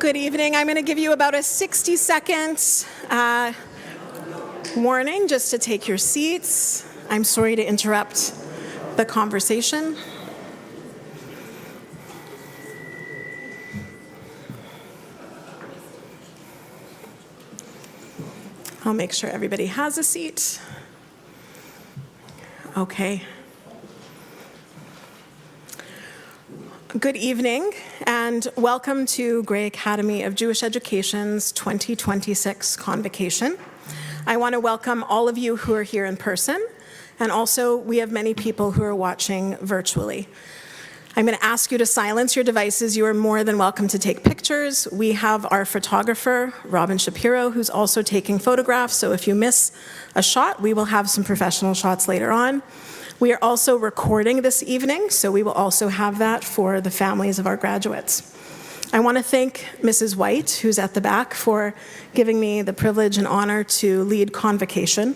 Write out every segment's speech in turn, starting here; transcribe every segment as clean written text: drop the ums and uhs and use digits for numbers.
Good evening. I'm going to give you about a 60-second warning just to take your seats. I'm sorry to interrupt the conversation. I'll make sure everybody has a seat. Okay. Good evening, and welcome to Grey Academy of Jewish Education's 2026 Convocation. I want to welcome all of you who are here in person, and also we have many people who are watching virtually. I'm going to ask you to silence your devices. You are more than welcome to take pictures. We have our photographer, Robin Shapiro, who's also taking photographs, so if you miss a shot, we will have some professional shots later on. We are also recording this evening, so we will also have that for the families of our graduates. I want to thank Mrs. White, who's at the back, for giving me the privilege and honor to lead Convocation.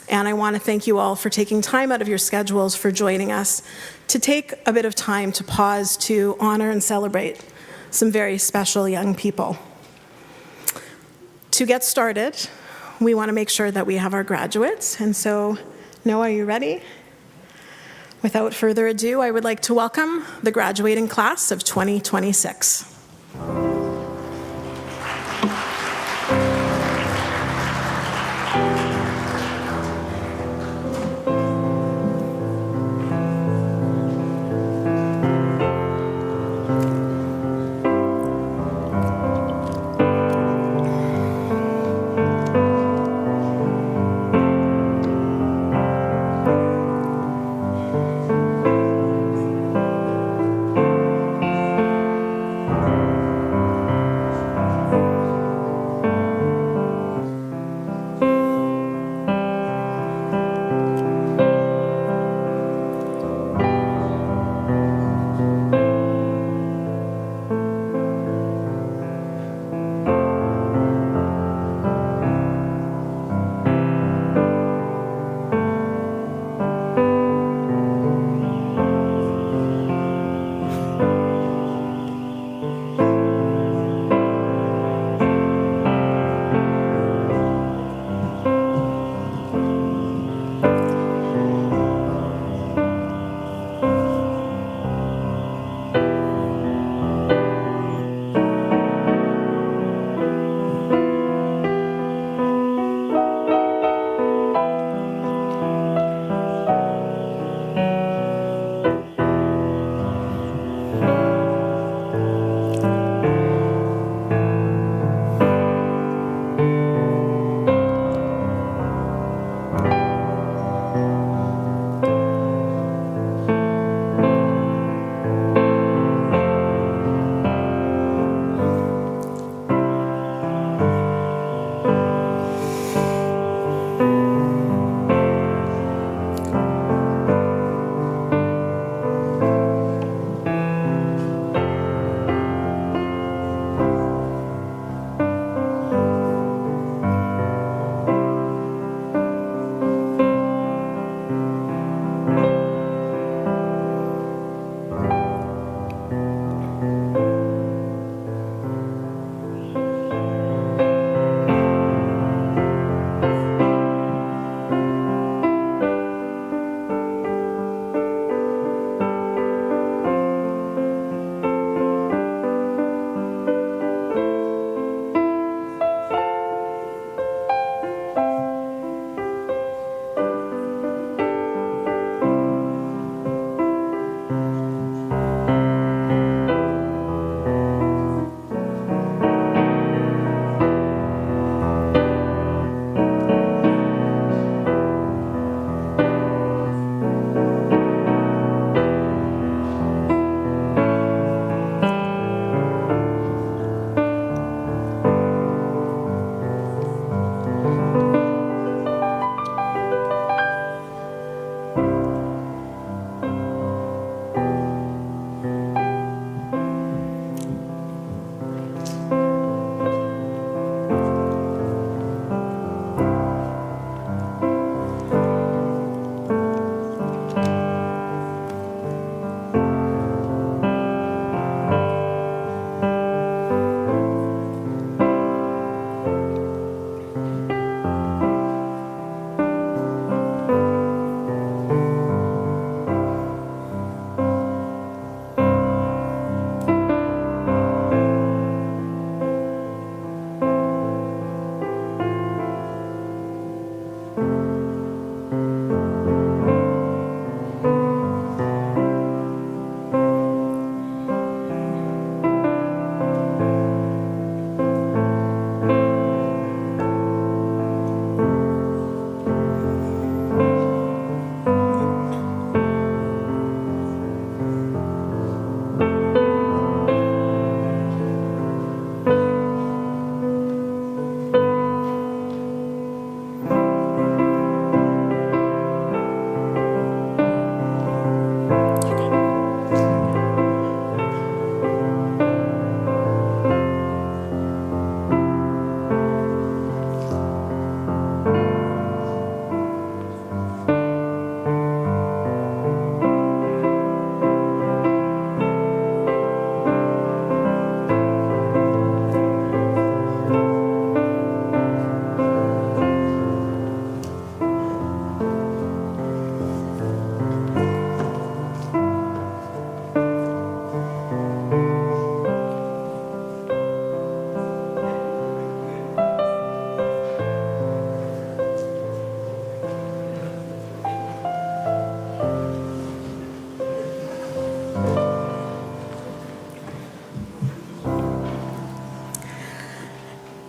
And I want to thank you all for taking time out of your schedules for joining us to take a bit of time to pause to honor and celebrate some very special young people. To get started, we want to make sure that we have our graduates. And so, Noah, are you ready? Without further ado, I would like to welcome the graduating class of 2026.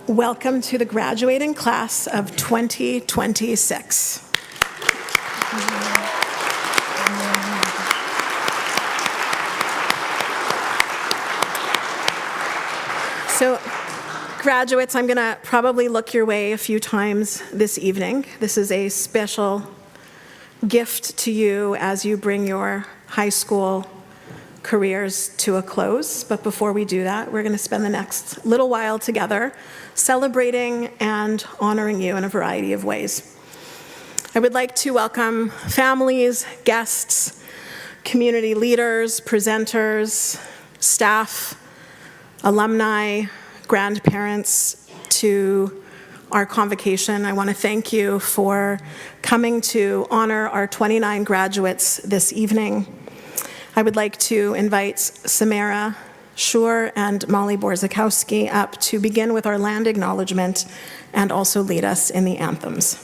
Welcome to the graduating class of 2026. So, graduates, I'm going to probably look your way a few times this evening. This is a special gift to you as you bring your high school careers to a close. But before we do that, we're going to spend the next little while together celebrating and honoring you in a variety of ways. I would like to welcome families, guests, community leaders, presenters, staff, alumni, grandparents to our convocation. I want to thank you for coming to honor our 29 graduates this evening. I would like to invite Samara Schur and Molly Borzakowski up to begin with our land acknowledgement and also lead us in the anthems.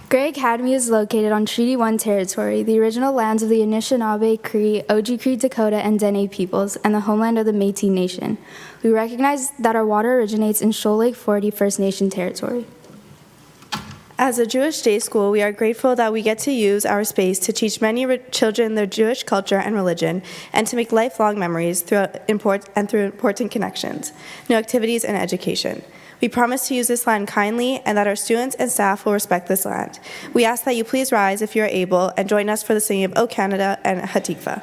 Gray Academy is located on Treaty 1 territory, the original lands of the Anishinaabe, Cree, Oji-Cree, Dakota, and Dene peoples, and the homeland of the Métis Nation. We recognize that our water originates in Shoal Lake 40 First Nation territory. As a Jewish day school, we are grateful that we get to use our space to teach many children their Jewish culture and religion, and to make lifelong memories through important connections, new activities, and education. We promise to use this land kindly and that our students and staff will respect this land. We ask that you please rise if you are able and join us for the singing of O Canada and Hatikva.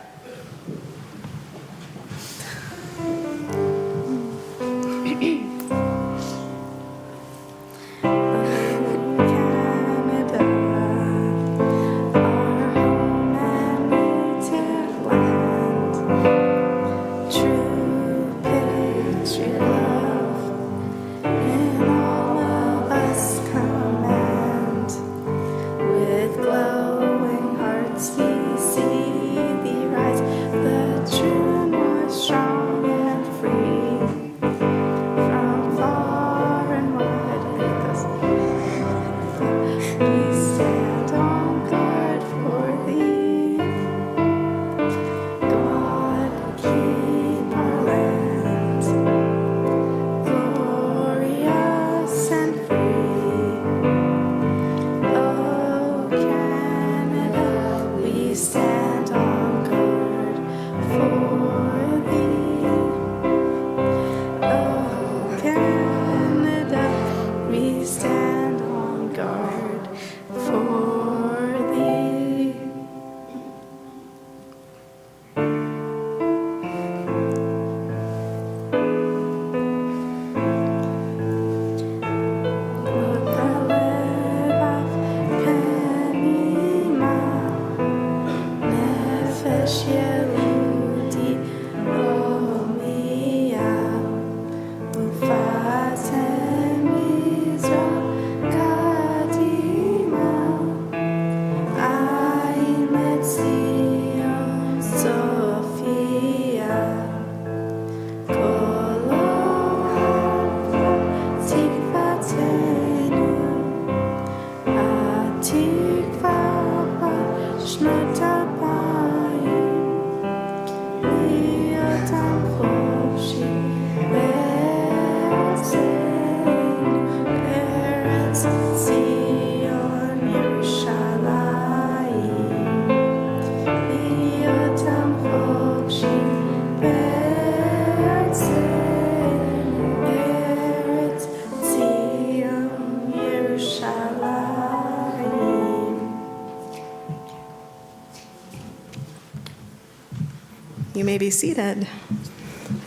You may be seated.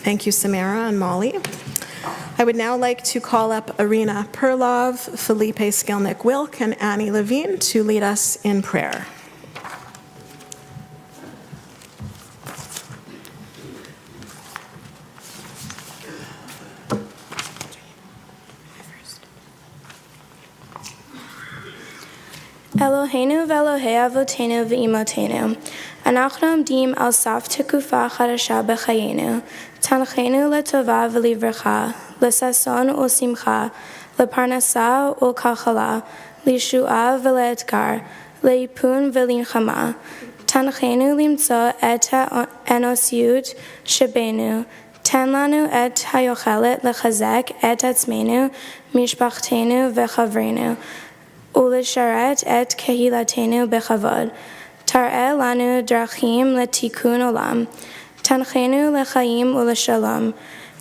Thank you, Samara and Molly. I would now like to call up Irina Perlov, Felipe Skelnick-Wilk, and Annie Levine to lead us in prayer. Eloheinu ve'Elohei avotenu ve'imotenu, אנחנו עומדים על סף תקופה חדשה בחיינו, תנחנו לטובה ולברכה, לששון ולשמחה, לפרנסה ולכלכלה, לישועה ולאתגר, לאיפון ולמלחמה. תנחנו למצוא את האנושיות שבנו. תן לנו את היכולת לחזק את עצמנו, משפחתנו וחברינו, ולשרת את קהילתנו בכבוד. תראה לנו דרכים לתיקון עולם. תנחנו לחיים ולשלום.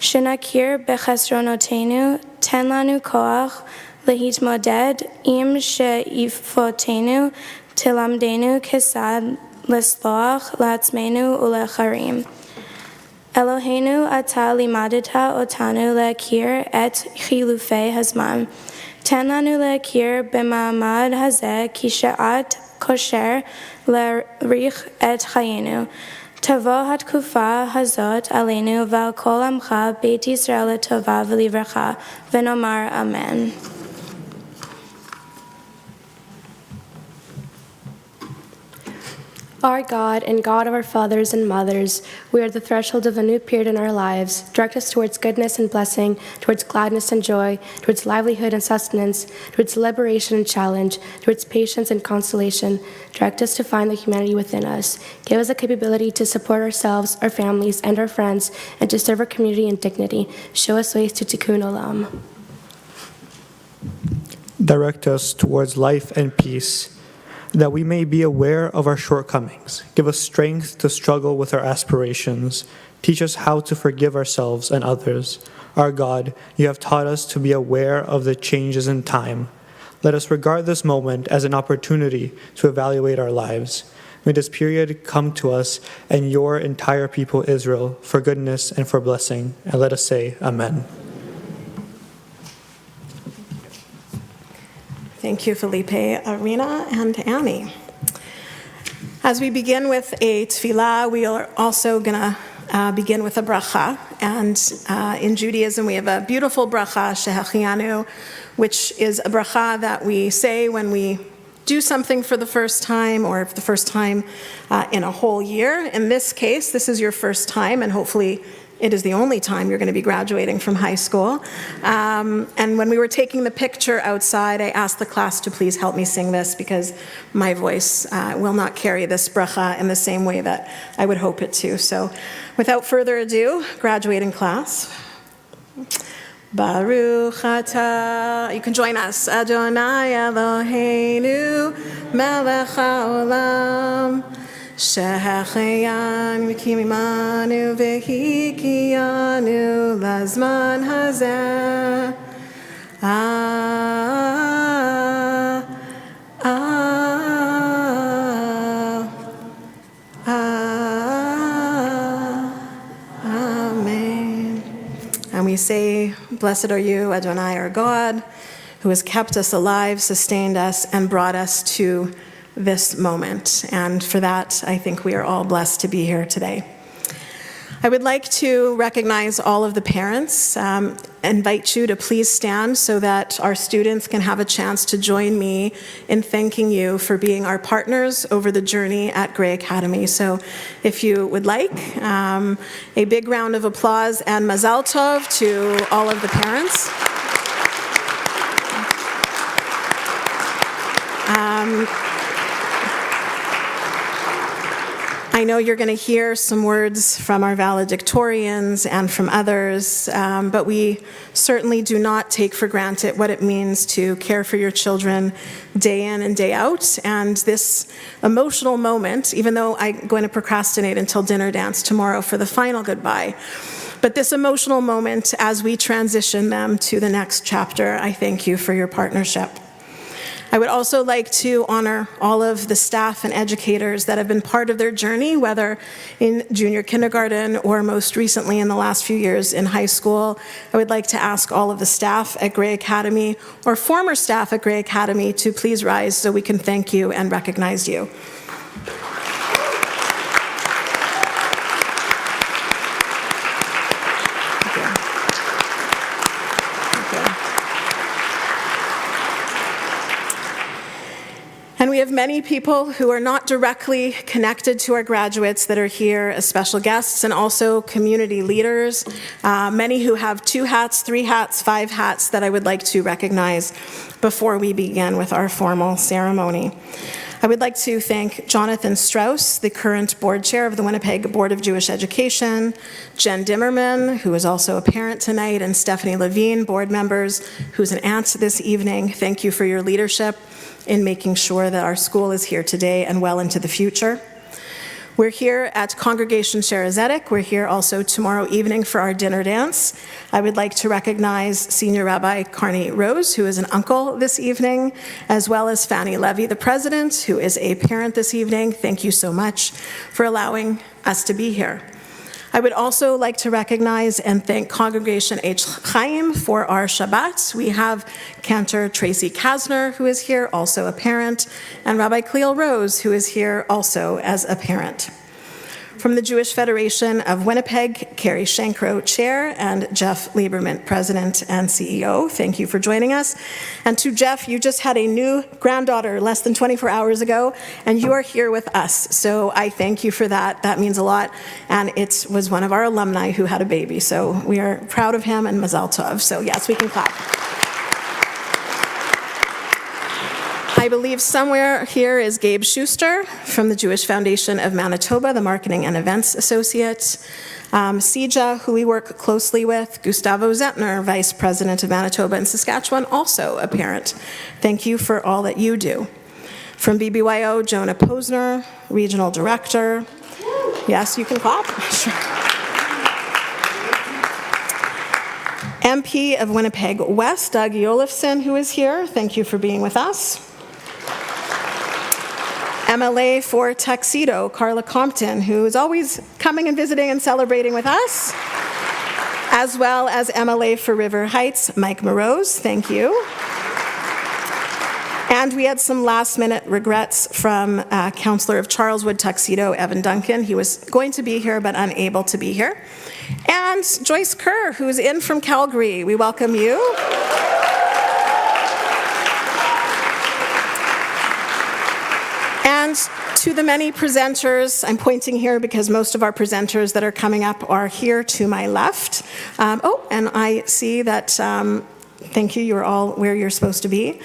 שנכיר בחסרונותינו, תן לנו כוח להתמודד עם שאיפותינו, תלמדנו כיצד לסלוח לעצמנו ולאחרים. אלוהינו, אתה לימדת אותנו להכיר את חילופי הזמן. תן לנו להכיר במעמד הזה כשעת כושר להאריך את חיינו. תבוא התקופה הזאת עלינו ועל כל עמך בית ישראל לטובה ולברכה, ונאמר אמן. Our God and God of our fathers and mothers, we are at the threshold of a new period in our lives. Direct us towards goodness and blessing, towards gladness and joy, towards livelihood and sustenance, towards liberation and challenge, towards patience and consolation. Direct us to find the humanity within us. Give us the capability to support ourselves, our families, and our friends, and to serve our community in dignity. Show us ways to tikkun olam. Direct us towards life and peace, that we may be aware of our shortcomings. Give us strength to struggle with our aspirations. Teach us how to forgive ourselves and others. Our God, you have taught us to be aware of the changes in time. Let us regard this moment as an opportunity to evaluate our lives. May this period come to us and your entire people Israel for goodness and for blessing. And let us say, Amen. Thank you, Felipe, Arena, and Annie. As we begin with a tefillah, we are also going to begin with a bracha. And in Judaism, we have a beautiful bracha, Shehachianu, which is a bracha that we say when we do something for the first time or for the first time in a whole year. In this case, this is your first time, and hopefully it is the only time you're going to be graduating from high school. And when we were taking the picture outside, I asked the class to please help me sing this because my voice will not carry this bracha in the same way that I would hope it to. So without further ado, graduating class. Baruch atah, you can join us. Adonai Eloheinu melech haolam. Shehachianu v'kimimanu v'hikiyanu lazman hazeh. Amen. And we say, blessed are you, Adonai, our God, who has kept us alive, sustained us, and brought us to this moment. And for that, I think we are all blessed to be here today. I would like to recognize all of the parents, invite you to please stand so that our students can have a chance to join me in thanking you for being our partners over the journey at Gray Academy. So if you would like, a big round of applause and mazal tov to all of the parents. I know you're going to hear some words from our valedictorians and from others, but we certainly do not take for granted what it means to care for your children day in and day out. And this emotional moment, even though I'm going to procrastinate until dinner dance tomorrow for the final goodbye, but this emotional moment as we transition them to the next chapter, I thank you for your partnership. I would also like to honor all of the staff and educators that have been part of their journey, whether in junior kindergarten or most recently in the last few years in high school. I would like to ask all of the staff at Gray Academy or former staff at Gray Academy to please rise so we can thank you and recognize you. And we have many people who are not directly connected to our graduates that are here as special guests, and also community leaders, many who have 2 hats, 3 hats, 5 hats that I would like to recognize before we begin with our formal ceremony. I would like to thank Jonathan Strauss, the current board chair of the Winnipeg Board of Jewish Education, Jen Dimmerman, who is also a parent tonight, and Stephanie Levine, board members, who's an aunt this evening. Thank you for your leadership in making sure that our school is here today and well into the future. We're here at Congregation Sherazedek. We're here also tomorrow evening for our dinner dance. I would like to recognize Senior Rabbi Carney Rose, who is an uncle this evening, as well as Fanny Levy, the president, who is a parent this evening. Thank you so much for allowing us to be here. I would also like to recognize and thank Congregation Eitz Chaim for our Shabbat. We have Cantor Tracy Kasner, who is here, also a parent, and Rabbi Cleel Rose, who is here also as a parent. From the Jewish Federation of Winnipeg, Carrie Shankro, Chair, and Jeff Lieberman, President and CEO. Thank you for joining us. And to Jeff, you just had a new granddaughter less than 24 hours ago, and you are here with us. So I thank you for that. That means a lot. And it was one of our alumni who had a baby. So we are proud of him, and Mazal Tov. So yes, we can clap. I believe somewhere here is Gabe Schuster from the Jewish Foundation of Manitoba, the Marketing and Events Associate. Sija, who we work closely with. Gustavo Zentner, Vice President of Manitoba and Saskatchewan, also a parent. Thank you for all that you do. From BBYO, Jonah Posner, Regional Director. Yes, you can clap. Sure. MP of Winnipeg West, Doug Olofsson, who is here. Thank you for being with us. MLA for Tuxedo, Carla Compton, who is always coming and visiting and celebrating with us, as well as MLA for River Heights, Mike Morose. Thank you. And we had some last-minute regrets from Councillor of Charleswood, Tuxedo, Evan Duncan. He was going to be here but unable to be here. And Joyce Kerr, who's in from Calgary. We welcome you. And to the many presenters, I'm pointing here because most of our presenters that are coming up are here to my left. And I see that, thank you, you're all where you're supposed to be.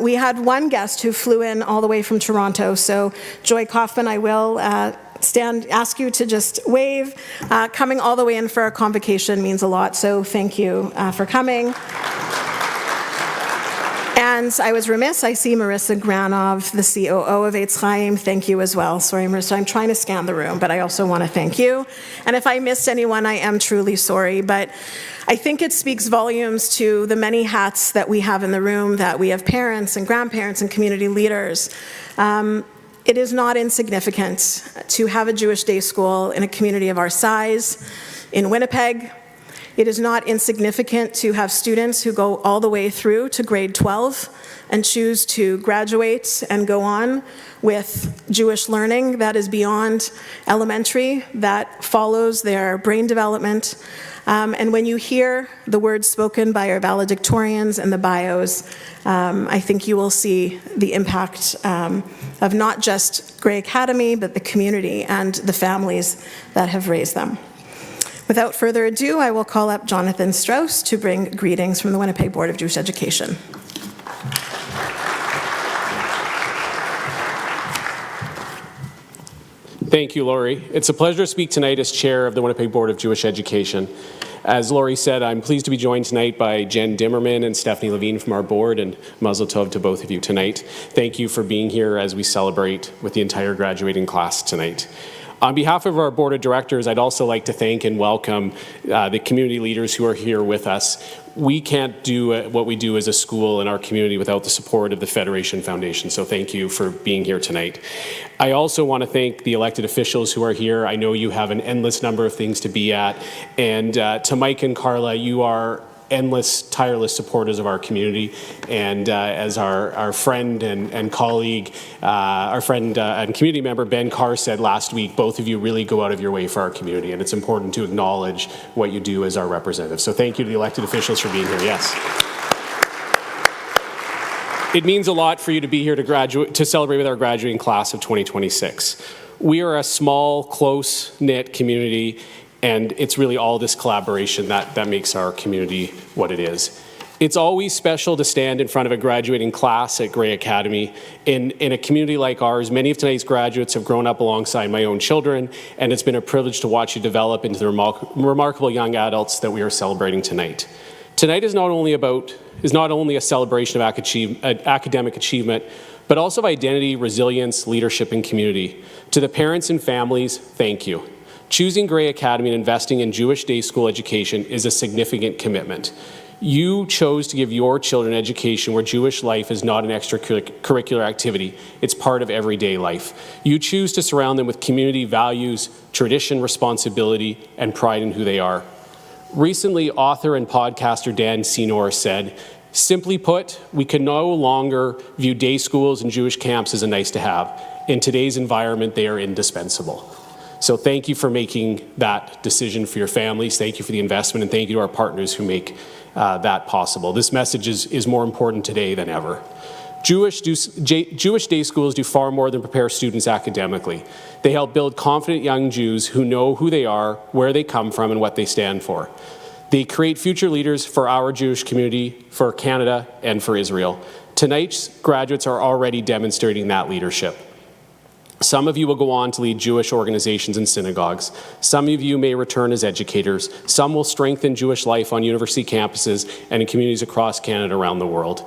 We had one guest who flew in all the way from Toronto, so Joy Kaufman, I will ask you to just wave. Coming all the way in for our convocation means a lot, so thank you for coming. And I was remiss, I see Marissa Granov, the COO of Eitz Chaim. Thank you as well. Sorry, Marissa, I'm trying to scan the room, but I also want to thank you. And if I missed anyone, I am truly sorry, but I think it speaks volumes to the many hats that we have in the room, that we have parents and grandparents and community leaders. It is not insignificant to have a Jewish day school in a community of our size in Winnipeg. It is not insignificant to have students who go all the way through to grade 12 and choose to graduate and go on with Jewish learning that is beyond elementary, that follows their brain development. And when you hear the words spoken by our valedictorians and the bios, I think you will see the impact of not just Grey Academy, but the community and the families that have raised them. Without further ado, I will call up Jonathan Strauss to bring greetings from the Winnipeg Board of Jewish Education. Thank you, Laurie. It's a pleasure to speak tonight as chair of the Winnipeg Board of Jewish Education. As Laurie said, I'm pleased to be joined tonight by Jen Dimmerman and Stephanie Levine from our board, and Mazel Tov to both of you tonight. Thank you for being here as we celebrate with the entire graduating class tonight. On behalf of our board of directors, I'd also like to thank and welcome the community leaders who are here with us. We can't do what we do as a school in our community without the support of the Federation Foundation, so thank you for being here tonight. I also want to thank the elected officials who are here. I know you have an endless number of things to be at, and to Mike and Carla, you are endless, tireless supporters of our community, and as our friend and colleague, our friend and community member Ben Carr said last week, both of you really go out of your way for our community, and it's important to acknowledge what you do as our representatives. So thank you to the elected officials for being here. Yes. It means a lot for you to be here to celebrate with our graduating class of 2026. We are a small, close-knit community, and it's really all this collaboration that makes our community what it is. It's always special to stand in front of a graduating class at Gray Academy. In a community like ours, many of tonight's graduates have grown up alongside my own children, and it's been a privilege to watch you develop into the remarkable young adults that we are celebrating tonight. Tonight is not only a celebration of academic achievement, but also of identity, resilience, leadership, and community. To the parents and families, thank you. Choosing Gray Academy and investing in Jewish day school education is a significant commitment. You chose to give your children education where Jewish life is not an extracurricular activity. It's part of everyday life. You choose to surround them with community values, tradition, responsibility, and pride in who they are. Recently, author and podcaster Dan Senor said, "Simply put, we can no longer view day schools and Jewish camps as a nice to have. In today's environment, they are indispensable." So thank you for making that decision for your families. Thank you for the investment, and thank you to our partners who make that possible. This message is more important today than ever. Jewish day schools do far more than prepare students academically. They help build confident young Jews who know who they are, where they come from, and what they stand for. They create future leaders for our Jewish community, for Canada, and for Israel. Tonight's graduates are already demonstrating that leadership. Some of you will go on to lead Jewish organizations and synagogues. Some of you may return as educators. Some will strengthen Jewish life on university campuses and in communities across Canada and around the world.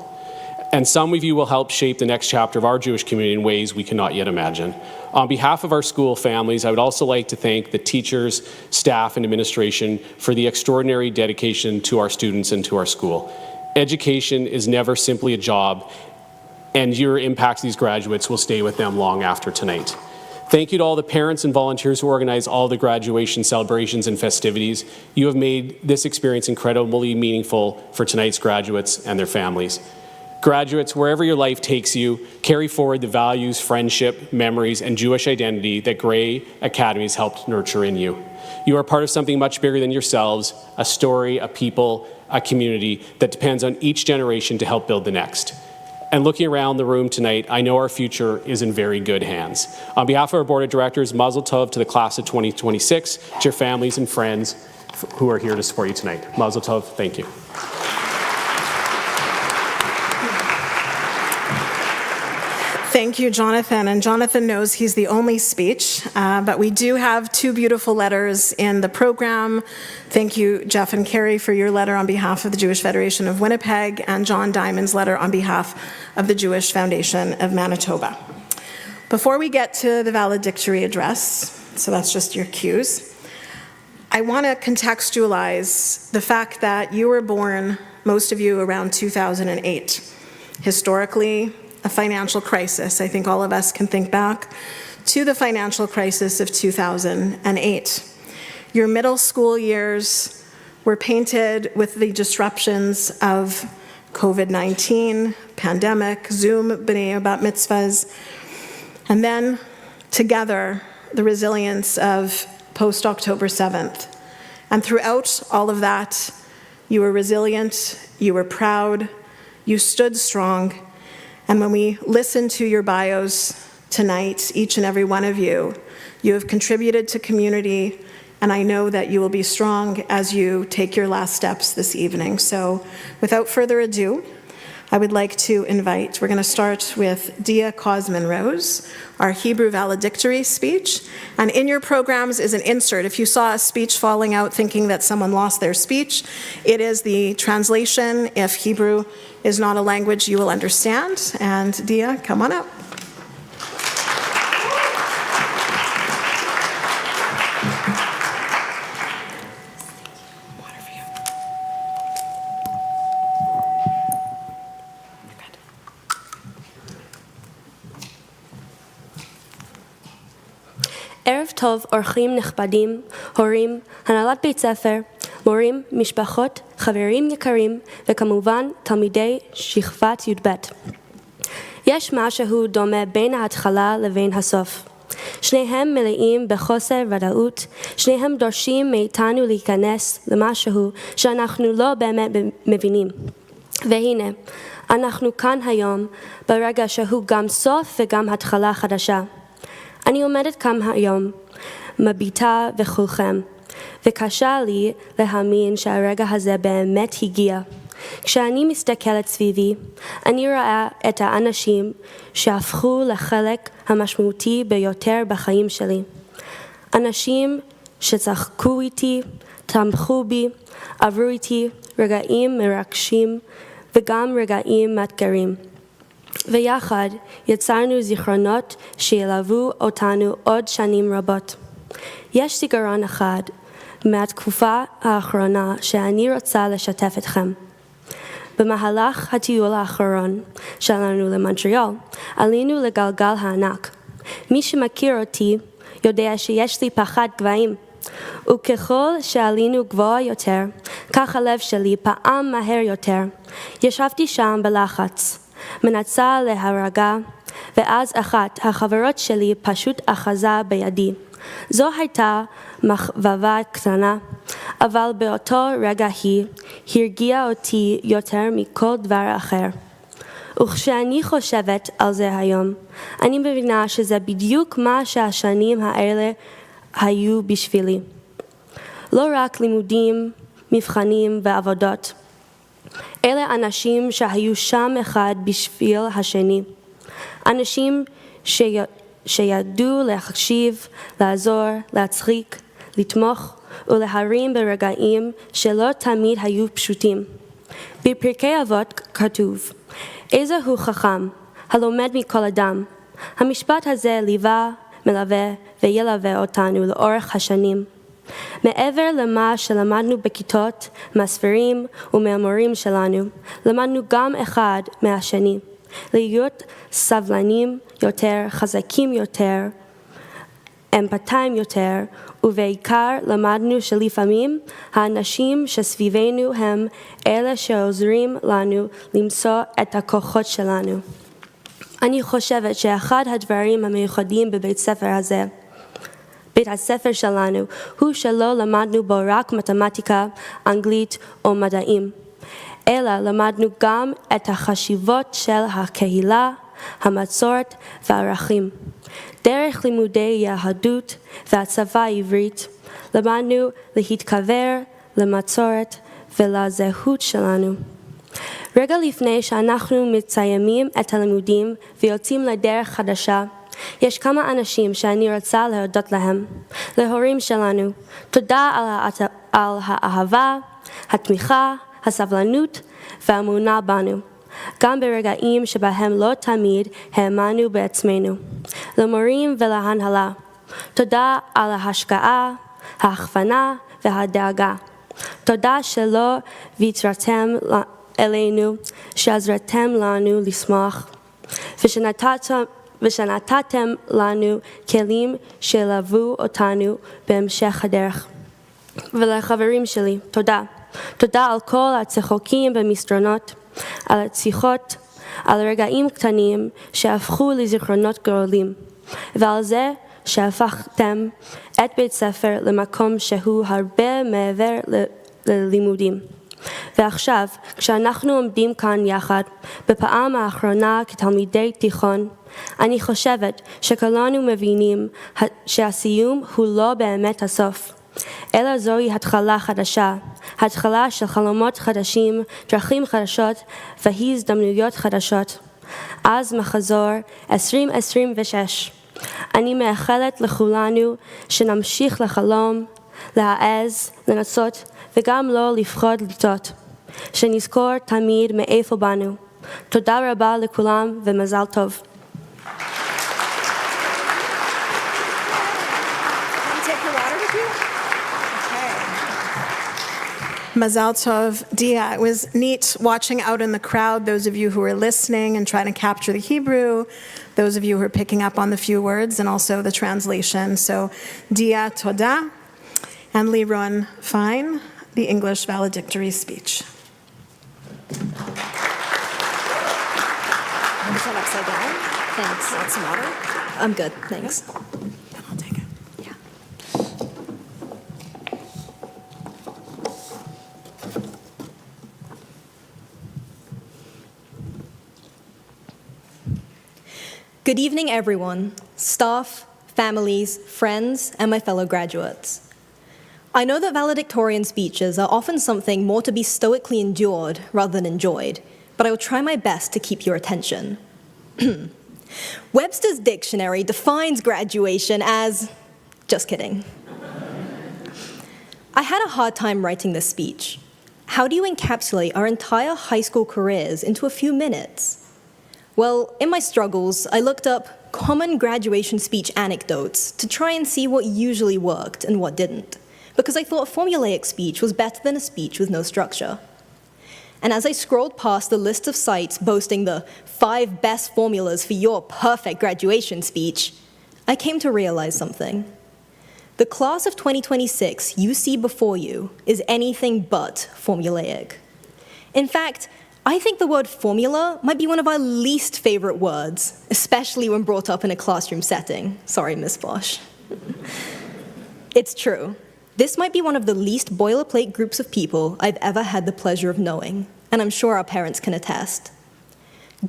And some of you will help shape the next chapter of our Jewish community in ways we cannot yet imagine. On behalf of our school families, I would also like to thank the teachers, staff, and administration for the extraordinary dedication to our students and to our school. Education is never simply a job, and your impact to these graduates will stay with them long after tonight. Thank you to all the parents and volunteers who organize all the graduation celebrations and festivities. You have made this experience incredibly meaningful for tonight's graduates and their families. Graduates, wherever your life takes you, carry forward the values, friendship, memories, and Jewish identity that Gray Academy has helped nurture in you. You are part of something much bigger than yourselves, a story, a people, a community that depends on each generation to help build the next. And looking around the room tonight, I know our future is in very good hands. On behalf of our board of directors, Mazel Tov to the class of 2026, to your families and friends who are here to support you tonight. Mazel Tov, thank you. Thank you, Jonathan. And Jonathan knows he's the only speech, but we do have two beautiful letters in the program. Thank you, Jeff and Carrie, for your letter on behalf of the Jewish Federation of Winnipeg, and John Diamond's letter on behalf of the Jewish Foundation of Manitoba. Before we get to the valedictory address, so that's just your cues, I want to contextualize the fact that you were born, most of you, around 2008. Historically, a financial crisis. I think all of us can think back to the financial crisis of 2008. Your middle school years were painted with the disruptions of COVID-19, pandemic, Zoom, B'nai Bat Mitzvahs, and then together, the resilience of post-October 7th. And throughout all of that, you were resilient, you were proud, you stood strong. And when we listen to your bios tonight, each and every one of you, you have contributed to community, and I know that you will be strong as you take your last steps this evening. So without further ado, I would like to invite, we're going to start with Dia Cosman-Rose, our Hebrew valedictory speech. And in your programs is an insert. If you saw a speech falling out thinking that someone lost their speech, it is the translation. If Hebrew is not a language you will understand. And Dia, come on up. ערב טוב, אורחים נכבדים, הורים, הנהלת בית ספר, מורים, משפחות, חברים יקרים, וכמובן תלמידי שכבת י"ב. יש משהו דומה בין ההתחלה לבין הסוף. שניהם מלאים בחוסר ודאות, שניהם דורשים מאיתנו להיכנס למשהו שאנחנו לא באמת מבינים. והנה, אנחנו כאן היום, ברגע שהוא גם סוף וגם התחלה חדשה. אני עומדת כאן היום, מביטה בכולכם, וקשה לי להאמין שהרגע הזה באמת הגיע. כשאני מסתכלת סביבי, אני רואה את האנשים שהפכו לחלק המשמעותי ביותר בחיים שלי. אנשים שצחקו איתי, תמכו בי, עברו איתי רגעים מרגשים וגם רגעים מאתגרים. ויחד יצרנו זיכרונות שילוו אותנו עוד שנים רבות. יש זיכרון אחד מהתקופה האחרונה שאני רוצה לשתף אתכם. במהלך הטיול האחרון שלנו למונטריאול, עלינו לגלגל הענק. מי שמכיר אותי יודע שיש לי פחד גבהים, וככל שעלינו גבוה יותר, כך הלב שלי פעם מהר יותר. ישבתי שם בלחץ, מנסה להירגע, ואז אחת החברות שלי פשוט אחזה בידי. זו הייתה מחווה קטנה, אבל באותו רגע היא הרגיעה אותי יותר מכל דבר אחר. וכשאני חושבת על זה היום, אני מבינה שזה בדיוק מה שהשנים האלה היו בשבילי. לא רק לימודים, מבחנים ועבודות. אלה אנשים שהיו שם אחד בשביל השני. אנשים שידעו להקשיב, לעזור, להצחיק, לתמוך ולהרים ברגעים שלא תמיד היו פשוטים. בפרקי אבות כתוב, איזה הוא חכם, הלומד מכל אדם. המשפט הזה ליווה, מלווה וילווה אותנו לאורך השנים. מעבר למה שלמדנו בכיתות, מהספרים ומהמורים שלנו, למדנו גם אחד מהשני. להיות סבלנים יותר, חזקים יותר, אמפתיים יותר, ובעיקר למדנו שלפעמים האנשים שסביבנו הם אלה שעוזרים לנו למצוא את הכוחות שלנו. אני חושבת שאחד הדברים המיוחדים בבית הספר שלנו הוא שלא למדנו בו רק מתמטיקה, אנגלית או מדעים, אלא למדנו גם את החשיבות של הקהילה, המסורת והערכים. דרך לימודי יהדות והשפה העברית למדנו להתחבר למסורת ולזהות שלנו. רגע לפני שאנחנו מסיימים את הלימודים ויוצאים לדרך חדשה, יש כמה אנשים שאני רוצה להודות להם. להורים שלנו, תודה על האהבה, התמיכה, הסבלנות והאמונה בנו. גם ברגעים שבהם לא תמיד האמנו בעצמנו. למורים ולהנהלה, תודה על ההשקעה, ההכוונה והדאגה. תודה שלא ויתרתם אלינו, שעזרתם לנו לשמוח, ושנתתם לנו כלים שילוו אותנו בהמשך הדרך. ולחברים שלי, תודה. תודה על כל הצחוקים במסדרונות, על השיחות, על רגעים קטנים שהפכו לזיכרונות גדולים, ועל זה שהפכתם את בית ספר למקום שהוא הרבה מעבר ללימודים. ועכשיו, כשאנחנו עומדים כאן יחד, בפעם האחרונה כתלמידי תיכון, אני חושבת שכולנו מבינים שהסיום הוא לא באמת הסוף, אלא זוהי התחלה חדשה, התחלה של חלומות חדשים, דרכים חדשות והזדמנויות חדשות. אז מחזור 2026. אני מאחלת לכולנו שנמשיך לחלום, להעז, לנסות וגם לא לפחוד לטעות. שנזכור תמיד מאיפה באנו. תודה רבה לכולם ומזל טוב. Mazal Tov, Dia. It was neat watching out in the crowd, those of you who were listening and trying to capture the Hebrew, those of you who are picking up on the few words and also the translation. So, Dia Toda, and Liron Fine, the English valedictory speech. Is that upside down? Thanks. Want some water? I'm good, thanks. Then I'll take it. Yeah. Good evening, everyone, staff, families, friends, and my fellow graduates. I know that valedictorian speeches are often something more to be stoically endured rather than enjoyed, but I will try my best to keep your attention. Webster's dictionary defines graduation as... just kidding. I had a hard time writing this speech. How do you encapsulate our entire high school careers into a few minutes? Well, in my struggles, I looked up common graduation speech anecdotes to try and see what usually worked and what didn't, because I thought formulaic speech was better than a speech with no structure. And as I scrolled past the list of sites boasting the 5 best formulas for your perfect graduation speech, I came to realize something. The class of 2026 you see before you is anything but formulaic. In fact, I think the word formula might be one of our least favorite words, especially when brought up in a classroom setting. Sorry, Miss Bosch. It's true. This might be one of the least boilerplate groups of people I've ever had the pleasure of knowing, and I'm sure our parents can attest.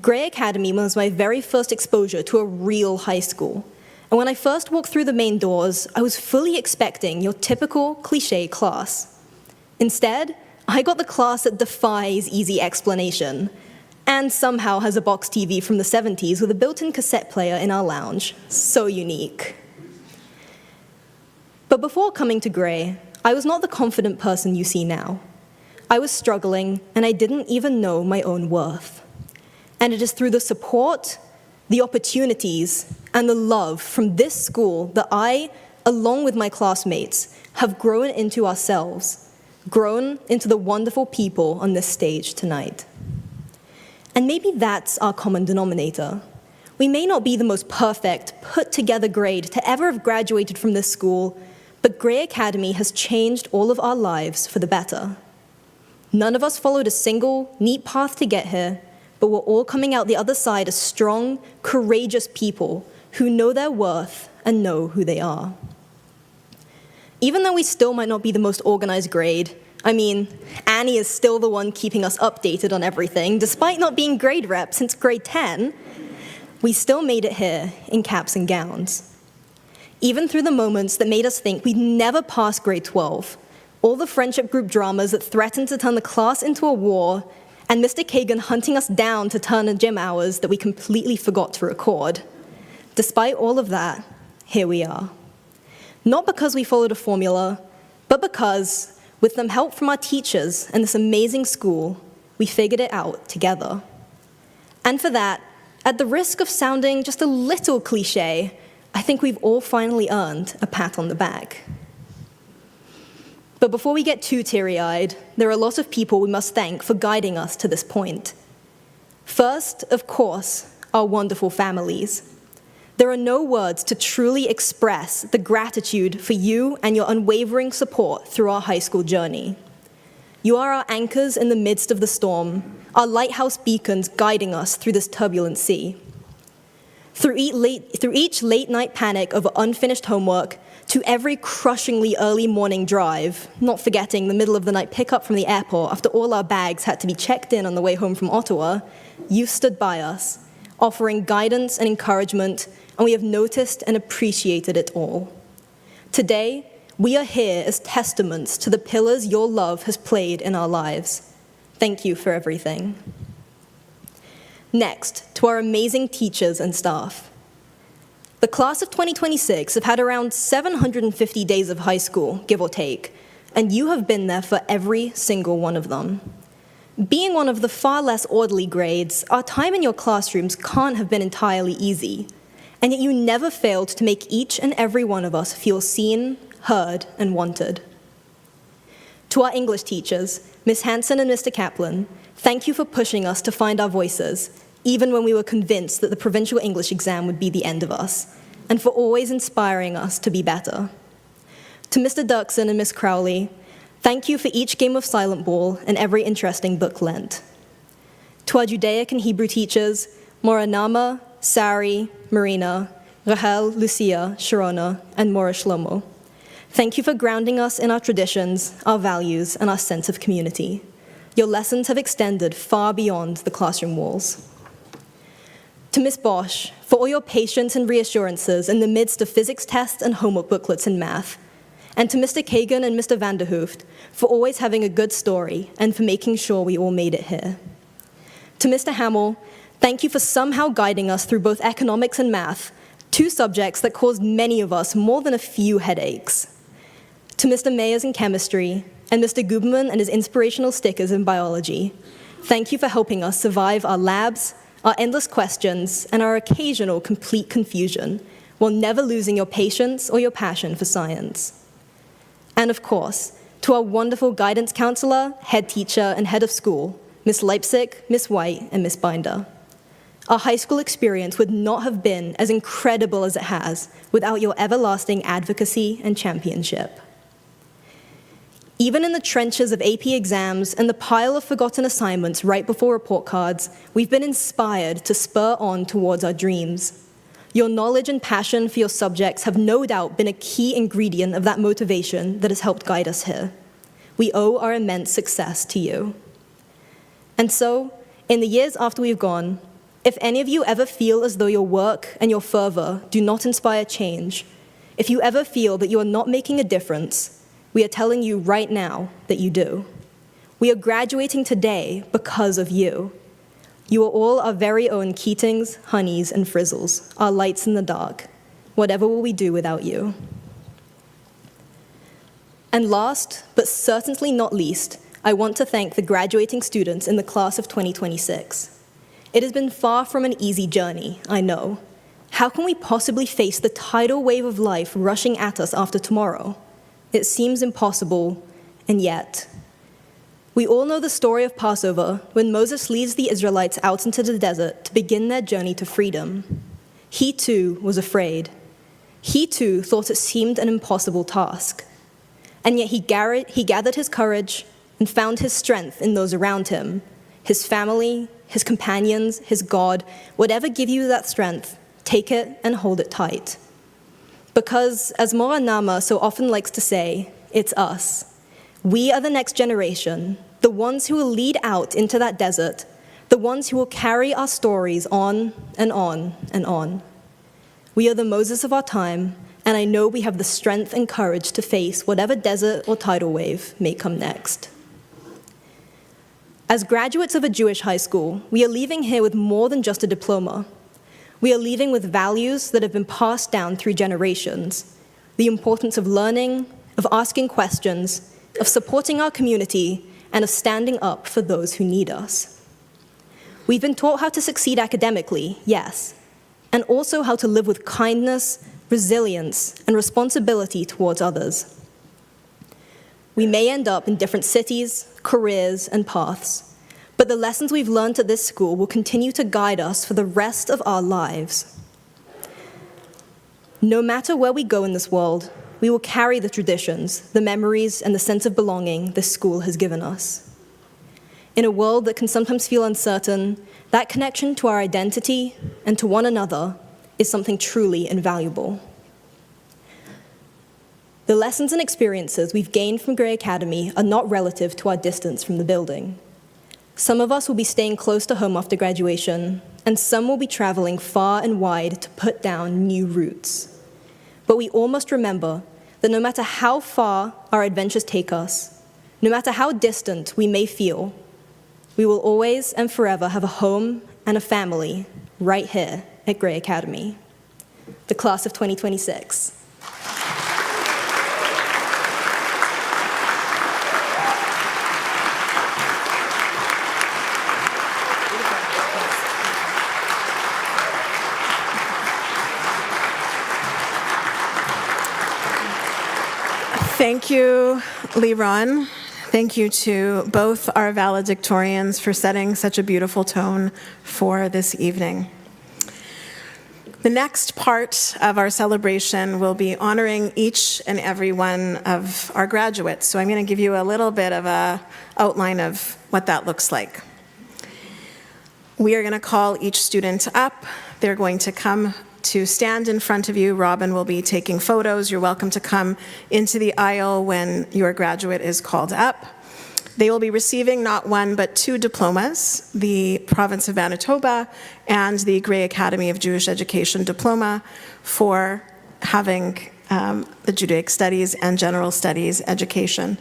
Gray Academy was my very first exposure to a real high school, and when I first walked through the main doors, I was fully expecting your typical cliché class. Instead, I got the class that defies easy explanation, and somehow has a box TV from the 70s with a built-in cassette player in our lounge. So unique. But before coming to Gray, I was not the confident person you see now. I was struggling, and I didn't even know my own worth. And it is through the support, the opportunities, and the love from this school that I, along with my classmates, have grown into ourselves, grown into the wonderful people on this stage tonight. And maybe that's our common denominator. We may not be the most perfect, put-together grade to ever have graduated from this school, but Gray Academy has changed all of our lives for the better. None of us followed a single, neat path to get here, but we're all coming out the other side as strong, courageous people who know their worth and know who they are. Even though we still might not be the most organized grade, I mean, Annie is still the one keeping us updated on everything, despite not being grade rep since grade 10, we still made it here in caps and gowns. Even through the moments that made us think we'd never pass grade 12, all the friendship group dramas that threatened to turn the class into a war, and Mr. Kagan hunting us down to turn in gym hours that we completely forgot to record. Despite all of that, here we are. Not because we followed a formula, but because, with some help from our teachers and this amazing school, we figured it out together. And for that, at the risk of sounding just a little cliché, I think we've all finally earned a pat on the back. But before we get too teary-eyed, there are a lot of people we must thank for guiding us to this point. First, of course, our wonderful families. There are no words to truly express the gratitude for you and your unwavering support through our high school journey. You are our anchors in the midst of the storm, our lighthouse beacons guiding us through this turbulent sea. Through each late-night panic over unfinished homework, to every crushingly early morning drive, not forgetting the middle of the night pickup from the airport after all our bags had to be checked in on the way home from Ottawa, you stood by us, offering guidance and encouragement, and we have noticed and appreciated it all. Today, we are here as testaments to the pillars your love has played in our lives. Thank you for everything. Next, to our amazing teachers and staff. The class of 2026 have had around 750 days of high school, give or take, and you have been there for every single one of them. Being one of the far less orderly grades, our time in your classrooms can't have been entirely easy, and yet you never failed to make each and every one of us feel seen, heard, and wanted. To our English teachers, Ms. Hanson and Mr. Kaplan, thank you for pushing us to find our voices, even when we were convinced that the provincial English exam would be the end of us, and for always inspiring us to be better. To Mr. Dirksen and Ms. Crowley, thank you for each game of silent ball and every interesting book lent. To our Judaic and Hebrew teachers, Moranama, Sari, Marina, Rahel, Lucia, Sharona, and Mora Shlomo, thank you for grounding us in our traditions, our values, and our sense of community. Your lessons have extended far beyond the classroom walls. To Miss Bosch, for all your patience and reassurances in the midst of physics tests and homework booklets in math. And to Mr. Kagan and Mr. Vanderhooft, for always having a good story and for making sure we all made it here. To Mr. Hamill, thank you for somehow guiding us through both economics and math, two subjects that caused many of us more than a few headaches. To Mr. Mayers in chemistry, and Mr. Guberman and his inspirational stickers in biology, thank you for helping us survive our labs, our endless questions, and our occasional complete confusion, while never losing your patience or your passion for science. And of course, to our wonderful guidance counselor, head teacher, and head of school, Miss Leipzig, Miss White, and Miss Binder. Our high school experience would not have been as incredible as it has without your everlasting advocacy and championship. Even in the trenches of AP exams and the pile of forgotten assignments right before report cards, we've been inspired to spur on towards our dreams. Your knowledge and passion for your subjects have no doubt been a key ingredient of that motivation that has helped guide us here. We owe our immense success to you. And so, in the years after we've gone, if any of you ever feel as though your work and your fervor do not inspire change, if you ever feel that you are not making a difference, we are telling you right now that you do. We are graduating today because of you. You are all our very own Keatings, Honeys, and Frizzles, our lights in the dark. Whatever will we do without you? And last, but certainly not least, I want to thank the graduating students in the class of 2026. It has been far from an easy journey, I know. How can we possibly face the tidal wave of life rushing at us after tomorrow? It seems impossible, and yet. We all know the story of Passover, when Moses leads the Israelites out into the desert to begin their journey to freedom. He too was afraid. He too thought it seemed an impossible task. And yet he gathered his courage and found his strength in those around him, his family, his companions, his God. Whatever gives you that strength, take it and hold it tight. Because, as Mora Nama so often likes to say, it's us. We are the next generation, the ones who will lead out into that desert, the ones who will carry our stories on and on and on. We are the Moses of our time, and I know we have the strength and courage to face whatever desert or tidal wave may come next. As graduates of a Jewish high school, we are leaving here with more than just a diploma. We are leaving with values that have been passed down through generations, the importance of learning, of asking questions, of supporting our community, and of standing up for those who need us. We've been taught how to succeed academically, yes, and also how to live with kindness, resilience, and responsibility towards others. We may end up in different cities, careers, and paths, but the lessons we've learned at this school will continue to guide us for the rest of our lives. No matter where we go in this world, we will carry the traditions, the memories, and the sense of belonging this school has given us. In a world that can sometimes feel uncertain, that connection to our identity and to one another is something truly invaluable. The lessons and experiences we've gained from Gray Academy are not relative to our distance from the building. Some of us will be staying close to home after graduation, and some will be traveling far and wide to put down new roots. But we all must remember that no matter how far our adventures take us, no matter how distant we may feel, we will always and forever have a home and a family right here at Gray Academy. The class of 2026. Thank you, Liron. Thank you to both our valedictorians for setting such a beautiful tone for this evening. The next part of our celebration will be honoring each and every one of our graduates. So I'm going to give you a little bit of an outline of what that looks like. We are going to call each student up. They're going to come to stand in front of you. Robin will be taking photos. You're welcome to come into the aisle when your graduate is called up. They will be receiving not one but two diplomas, the Province of Manitoba and the Grey Academy of Jewish Education diploma for having the Judaic Studies and General Studies education.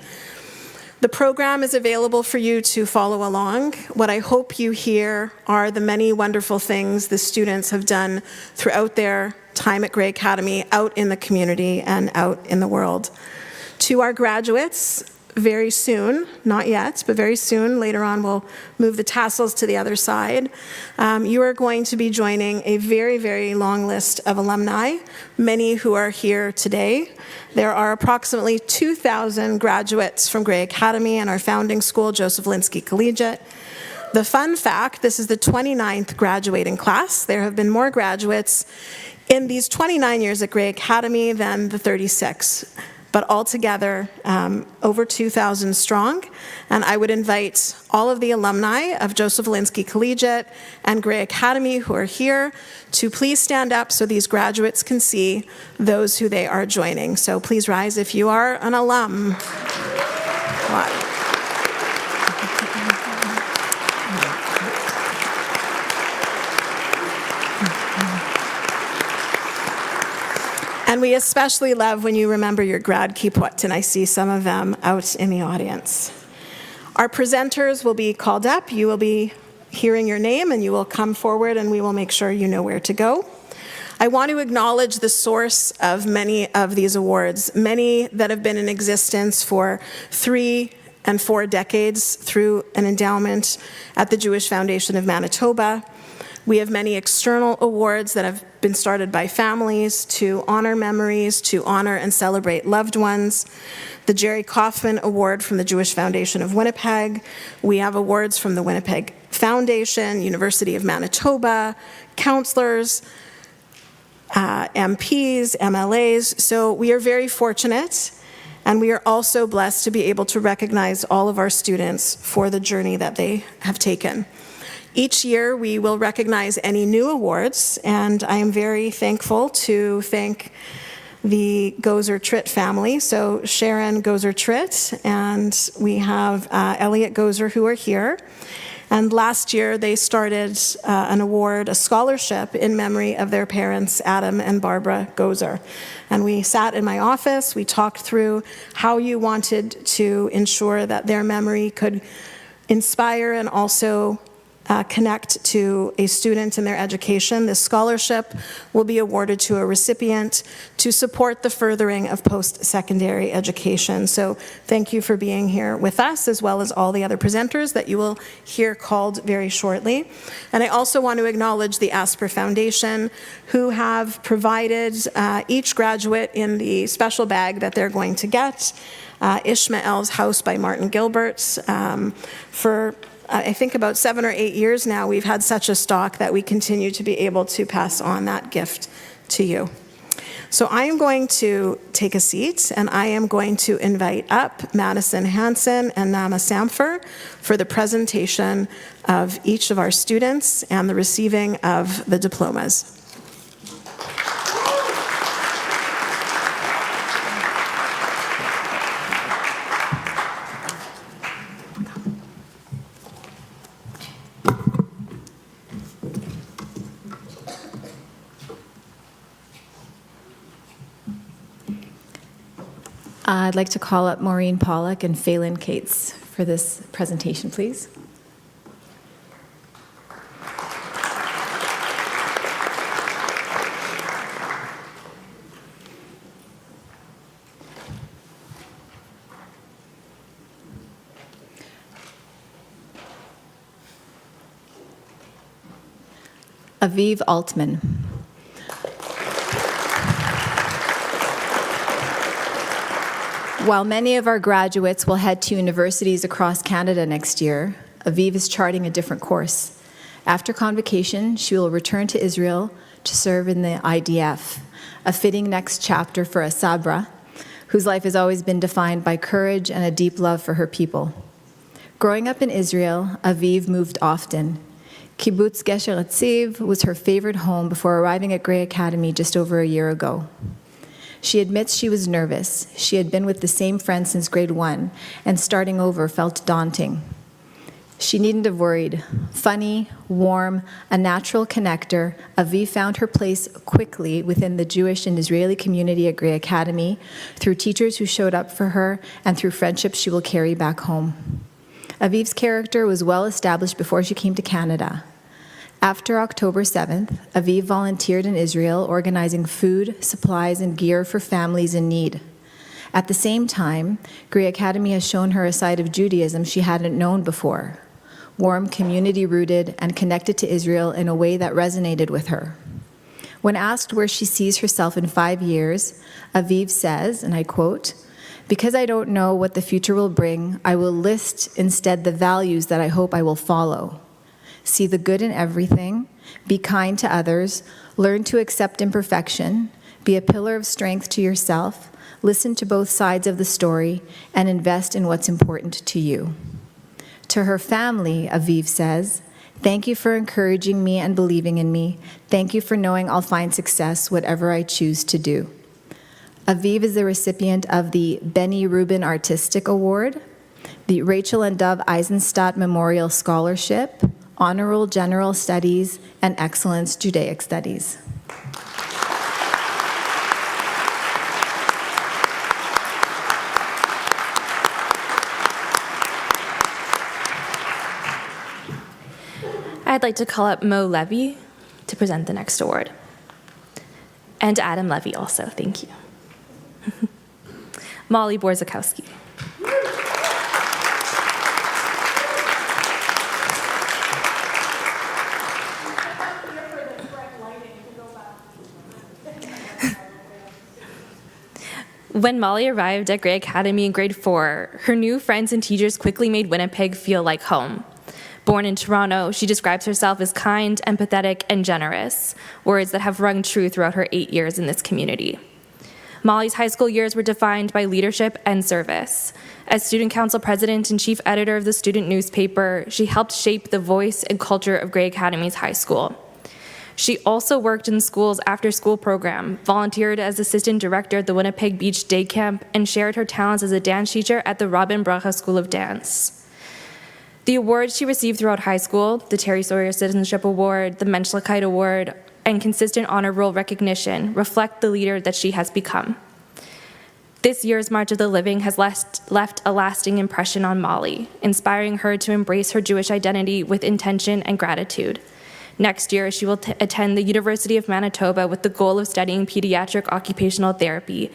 The program is available for you to follow along. What I hope you hear are the many wonderful things the students have done throughout their time at Grey Academy, out in the community and out in the world. To our graduates, very soon, not yet, but very soon, later on we'll move the tassels to the other side. You are going to be joining a very, very long list of alumni, many who are here today. There are approximately 2,000 graduates from Grey Academy and our founding school, Joseph Linsky Collegiate. The fun fact, this is the 29th graduating class. There have been more graduates in these 29 years at Grey Academy than the 36. But altogether, over 2,000 strong. And I would invite all of the alumni of Joseph Linsky Collegiate and Grey Academy who are here to please stand up so these graduates can see those who they are joining. So please rise if you are an alum. And we especially love when you remember your grad kipput, and I see some of them out in the audience. Our presenters will be called up. You will be hearing your name, and you will come forward, and we will make sure you know where to go. I want to acknowledge the source of many of these awards, many that have been in existence for 3 and 4 decades through an endowment at the Jewish Foundation of Manitoba. We have many external awards that have been started by families to honor memories, to honor and celebrate loved ones. The Jerry Kaufman Award from the Jewish Foundation of Winnipeg. We have awards from the Winnipeg Foundation, University of Manitoba, counselors, MPs, MLAs. So we are very fortunate, and we are also blessed to be able to recognize all of our students for the journey that they have taken. Each year, we will recognize any new awards, and I am very thankful to thank the Gozer-Tritt family. So Sharon Gozer-Tritt, and we have Elliot Gozer, who are here. And last year, they started an award, a scholarship in memory of their parents, Adam and Barbara Gozer. And we sat in my office, we talked through how you wanted to ensure that their memory could inspire and also connect to a student in their education. This scholarship will be awarded to a recipient to support the furthering of post-secondary education. So thank you for being here with us, as well as all the other presenters that you will hear called very shortly. And I also want to acknowledge the Asper Foundation, who have provided each graduate in the special bag that they're going to get, Ishmael's House by Martin Gilbert, for I think about 7 or 8 years now, we've had such a stock that we continue to be able to pass on that gift to you. So I am going to take a seat, and I am going to invite up Madison Hansen and Nama Samfer for the presentation of each of our students and the receiving of the diplomas. I'd like to call up Maureen Pollock and Phelan Cates for this presentation, please. Aviv Altman. While many of our graduates will head to universities across Canada next year, Aviv is charting a different course. After Convocation, she will return to Israel to serve in the IDF, a fitting next chapter for a Sabra, whose life has always been defined by courage and a deep love for her people. Growing up in Israel, Aviv moved often. Kibbutz Gesher Hatziv was her favorite home before arriving at Grey Academy just over a year ago. She admits she was nervous. She had been with the same friend since grade 1, and starting over felt daunting. She needn't have worried. Funny, warm, a natural connector, Aviv found her place quickly within the Jewish and Israeli community at Grey Academy, through teachers who showed up for her, and through friendships she will carry back home. Aviv's character was well established before she came to Canada. After October 7th, Aviv volunteered in Israel, organizing food, supplies, and gear for families in need. At the same time, Grey Academy has shown her a side of Judaism she hadn't known before. Warm, community-rooted, and connected to Israel in a way that resonated with her. When asked where she sees herself in 5 years, Aviv says, and I quote, "Because I don't know what the future will bring, I will list instead the values that I hope I will follow. See the good in everything, be kind to others, learn to accept imperfection, be a pillar of strength to yourself, listen to both sides of the story, and invest in what's important to you." To her family, Aviv says, "Thank you for encouraging me and believing in me. Thank you for knowing I'll find success whatever I choose to do." Aviv is the recipient of the Benny Rubin Artistic Award, the Rachel and Dove Eisenstadt Memorial Scholarship, Honor Roll General Studies, and Excellence Judaic Studies. I'd like to call up Mo Levy to present the next award. And Adam Levy also, thank you. Molly Borzakowski. When Molly arrived at Grey Academy in grade 4, her new friends and teachers quickly made Winnipeg feel like home. Born in Toronto, she describes herself as kind, empathetic, and generous, words that have rung true throughout her 8 years in this community. Molly's high school years were defined by leadership and service. As student council president and chief editor of the student newspaper, she helped shape the voice and culture of Grey Academy's high school. She also worked in the school's after-school program, volunteered as assistant director at the Winnipeg Beach Day Camp, and shared her talents as a dance teacher at the Robin Bracha School of Dance. The awards she received throughout high school, the Terry Sawyer Citizenship Award, the Menschlichkeit Award, and consistent honor roll recognition, reflect the leader that she has become. This year's March of the Living has left a lasting impression on Molly, inspiring her to embrace her Jewish identity with intention and gratitude. Next year, she will attend the University of Manitoba with the goal of studying pediatric occupational therapy,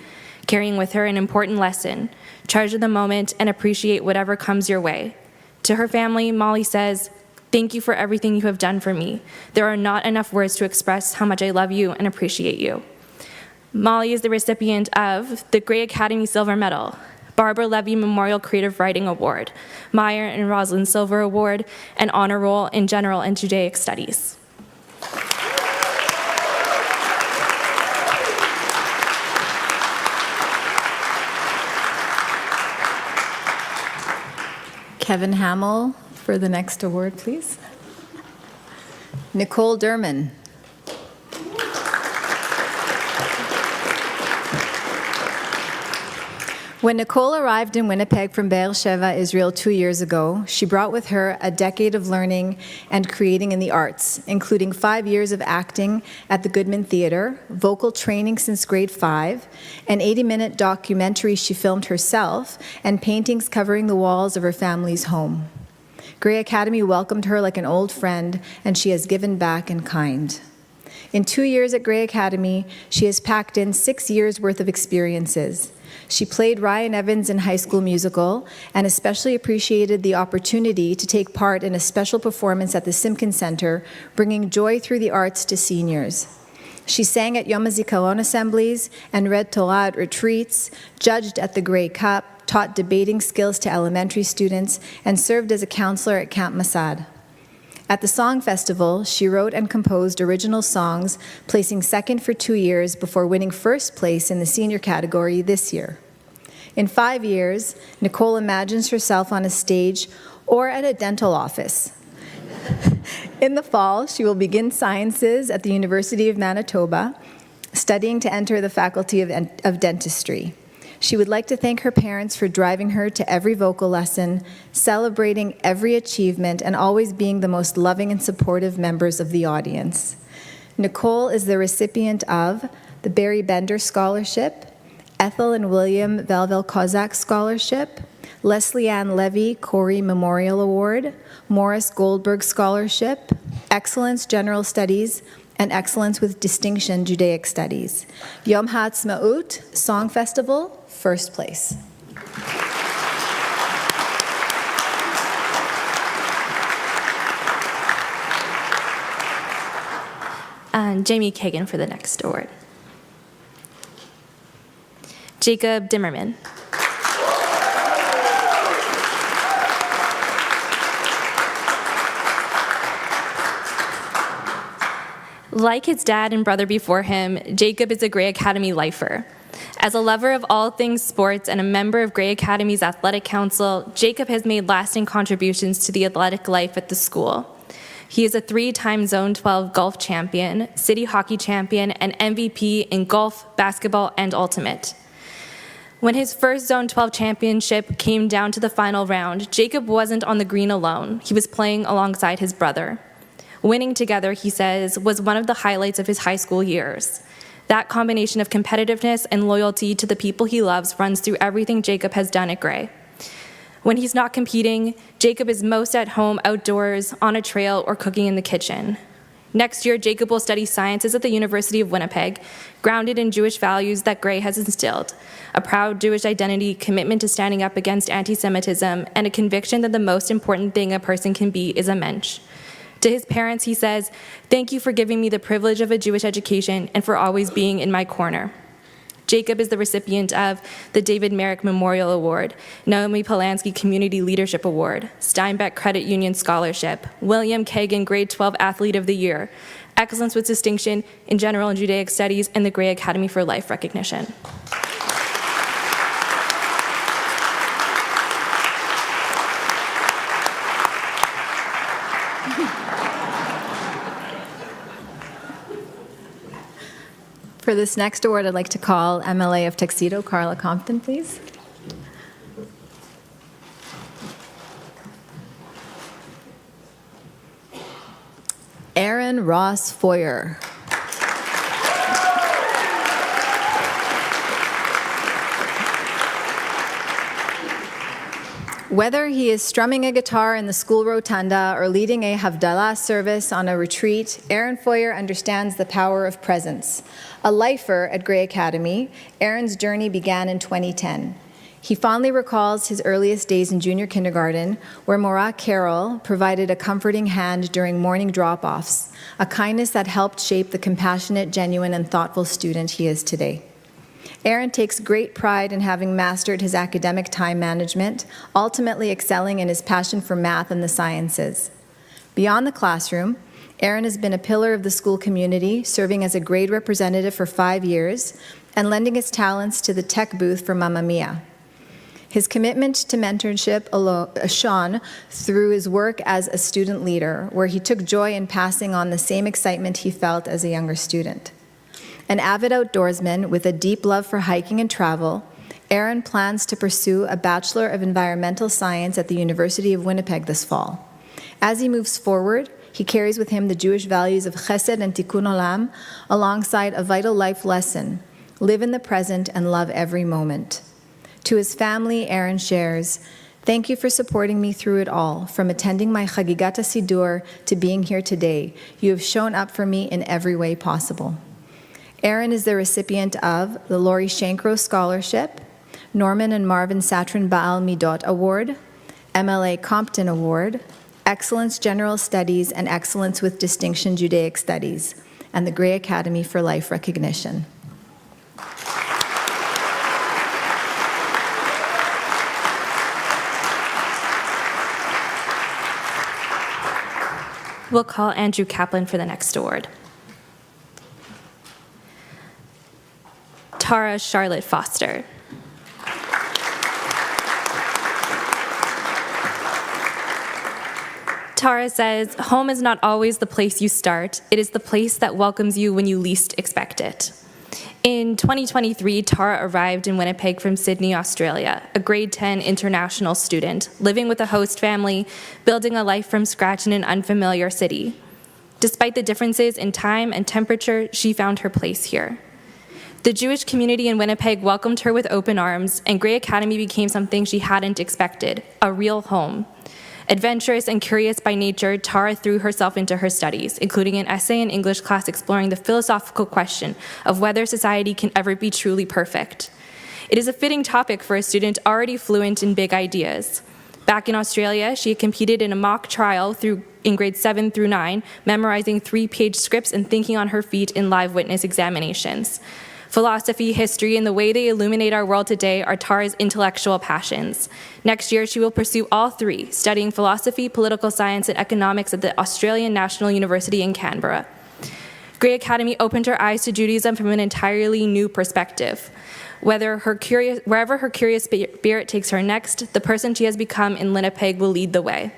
carrying with her an important lesson: treasure the moment and appreciate whatever comes your way. To her family, Molly says, "Thank you for everything you have done for me. There are not enough words to express how much I love you and appreciate you." Molly is the recipient of the Grey Academy Silver Medal, Barbara Levy Memorial Creative Writing Award, Meyer and Rosalind Silver Award, and Honor Roll in General and Judaic Studies. Kevin Hamill for the next award, please. Nicole Derman. When Nicole arrived in Winnipeg from Beersheba, Israel 2 years ago, she brought with her a decade of learning and creating in the arts, including 5 years of acting at the Goodman Theatre, vocal training since grade 5, an 80-minute documentary she filmed herself, and paintings covering the walls of her family's home. Grey Academy welcomed her like an old friend, and she has given back in kind. In 2 years at Grey Academy, she has packed in 6 years' worth of experiences. She played Ryan Evans in High School Musical and especially appreciated the opportunity to take part in a special performance at the Simpkin Center, bringing joy through the arts to seniors. She sang at Yom HaZikaron assemblies and read Torah at retreats, judged at the Grey Cup, taught debating skills to elementary students, and served as a counselor at Camp Masad. At the Song Festival, she wrote and composed original songs, placing second for 2 years before winning first place in the senior category this year. In 5 years, Nicole imagines herself on a stage or at a dental office. In the fall, she will begin sciences at the University of Manitoba, studying to enter the Faculty of Dentistry. She would like to thank her parents for driving her to every vocal lesson, celebrating every achievement, and always being the most loving and supportive members of the audience. Nicole is the recipient of the Barry Bender Scholarship, Ethel and William Velvel-Kozak Scholarship, Leslie Ann Levy Corey Memorial Award, Morris Goldberg Scholarship, Excellence General Studies, and Excellence with Distinction Judaic Studies. Yom Ha'atzmaut Song Festival, first place. And Jamie Kagan for the next award. Jacob Dimmerman. Like his dad and brother before him, Jacob is a Gray Academy lifer. As a lover of all things sports and a member of Gray Academy's athletic council, Jacob has made lasting contributions to the athletic life at the school. He is a 3-time Zone 12 golf champion, city hockey champion, and MVP in golf, basketball, and ultimate. When his first Zone 12 championship came down to the final round, Jacob wasn't on the green alone. He was playing alongside his brother. Winning together, he says, was one of the highlights of his high school years. That combination of competitiveness and loyalty to the people he loves runs through everything Jacob has done at Gray. When he's not competing, Jacob is most at home outdoors, on a trail, or cooking in the kitchen. Next year, Jacob will study sciences at the University of Winnipeg, grounded in Jewish values that Gray has instilled, a proud Jewish identity, commitment to standing up against anti-Semitism, and a conviction that the most important thing a person can be is a mensch. To his parents, he says, "Thank you for giving me the privilege of a Jewish education and for always being in my corner." Jacob is the recipient of the David Merrick Memorial Award, Naomi Polanski Community Leadership Award, Steinbeck Credit Union Scholarship, William Kagan Grade 12 Athlete of the Year, Excellence with Distinction in General and Judaic Studies, and the Gray Academy for Life recognition. For this next award, I'd like to call MLA of Tuxedo, Carla Compton, please. Aaron Ross Foyer. Whether he is strumming a guitar in the school rotunda or leading a Havdalah service on a retreat, Aaron Foyer understands the power of presence. A lifer at Gray Academy, Aaron's journey began in 2010. He fondly recalls his earliest days in junior kindergarten, where Maura Carroll provided a comforting hand during morning drop-offs, a kindness that helped shape the compassionate, genuine, and thoughtful student he is today. Aaron takes great pride in having mastered his academic time management, ultimately excelling in his passion for math and the sciences. Beyond the classroom, Aaron has been a pillar of the school community, serving as a grade representative for 5 years and lending his talents to the tech booth for Mamma Mia. His commitment to mentorship shone through his work as a student leader, where he took joy in passing on the same excitement he felt as a younger student. An avid outdoorsman with a deep love for hiking and travel, Aaron plans to pursue a Bachelor of Environmental Science at the University of Winnipeg this fall. As he moves forward, he carries with him the Jewish values of chesed and tikkun olam, alongside a vital life lesson: live in the present and love every moment. To his family, Aaron shares, "Thank you for supporting me through it all, from attending my Chagigat HaSidur to being here today. You have shown up for me in every way possible." Aaron is the recipient of the Laurie Shankro Scholarship, Norman and Marvin Satrin Baal Midot Award, MLA Compton Award, Excellence General Studies, and Excellence with Distinction Judaic Studies, and the Gray Academy for Life recognition. We'll call Andrew Kaplan for the next award. Tara Charlotte Foster. Tara says, "Home is not always the place you start. It is the place that welcomes you when you least expect it." In 2023, Tara arrived in Winnipeg from Sydney, Australia, a grade 10 international student, living with a host family, building a life from scratch in an unfamiliar city. Despite the differences in time and temperature, she found her place here. The Jewish community in Winnipeg welcomed her with open arms, and Grey Academy became something she hadn't expected, a real home. Adventurous and curious by nature, Tara threw herself into her studies, including an essay in English class exploring the philosophical question of whether society can ever be truly perfect. It is a fitting topic for a student already fluent in big ideas. Back in Australia, she competed in a mock trial in grades 7 through 9, memorizing 3-page scripts and thinking on her feet in live witness examinations. Philosophy, history, and the way they illuminate our world today are Tara's intellectual passions. Next year, she will pursue all 3, studying philosophy, political science, and economics at the Australian National University in Canberra. Grey Academy opened her eyes to Judaism from an entirely new perspective. Wherever her curious spirit takes her next, the person she has become in Winnipeg will lead the way.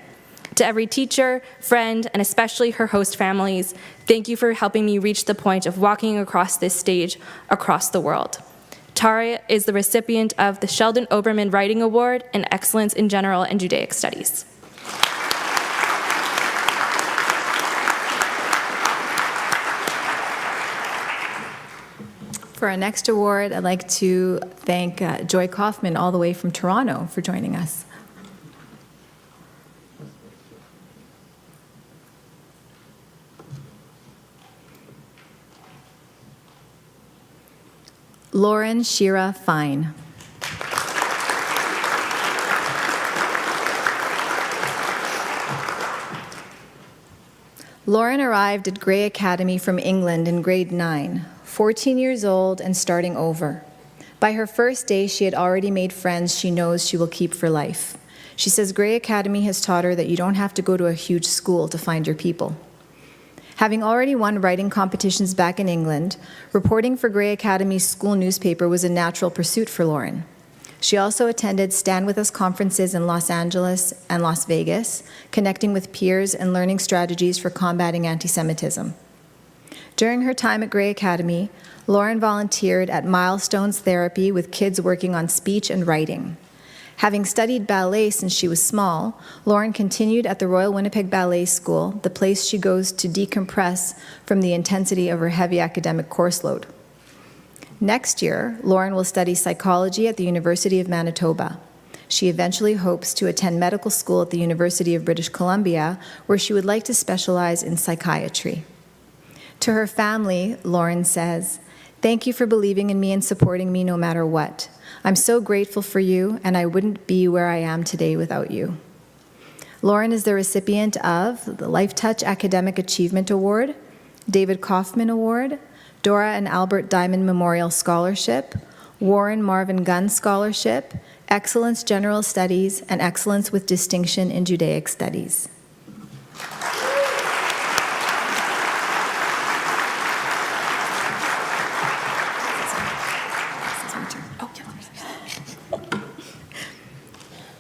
To every teacher, friend, and especially her host families, thank you for helping me reach the point of walking across this stage across the world. Tara is the recipient of the Sheldon Oberman Writing Award and Excellence in General and Judaic Studies. For our next award, I'd like to thank Joy Kaufman all the way from Toronto for joining us. Lauren Shira Fine. Lauren arrived at Grey Academy from England in grade 9, 14 years old and starting over. By her first day, she had already made friends she knows she will keep for life. She says Grey Academy has taught her that you don't have to go to a huge school to find your people. Having already won writing competitions back in England, reporting for Grey Academy's school newspaper was a natural pursuit for Lauren. She also attended Stand With Us conferences in Los Angeles and Las Vegas, connecting with peers and learning strategies for combating anti-Semitism. During her time at Grey Academy, Lauren volunteered at Milestones Therapy with kids working on speech and writing. Having studied ballet since she was small, Lauren continued at the Royal Winnipeg Ballet School, the place she goes to decompress from the intensity of her heavy academic course load. Next year, Lauren will study psychology at the University of Manitoba. She eventually hopes to attend medical school at the University of British Columbia, where she would like to specialize in psychiatry. To her family, Lauren says, "Thank you for believing in me and supporting me no matter what. I'm so grateful for you, and I wouldn't be where I am today without you." Lauren is the recipient of the Life Touch Academic Achievement Award, David Kaufman Award, Dora and Albert Diamond Memorial Scholarship, Warren Marvin Gunn Scholarship, Excellence General Studies, and Excellence with Distinction in Judaic Studies.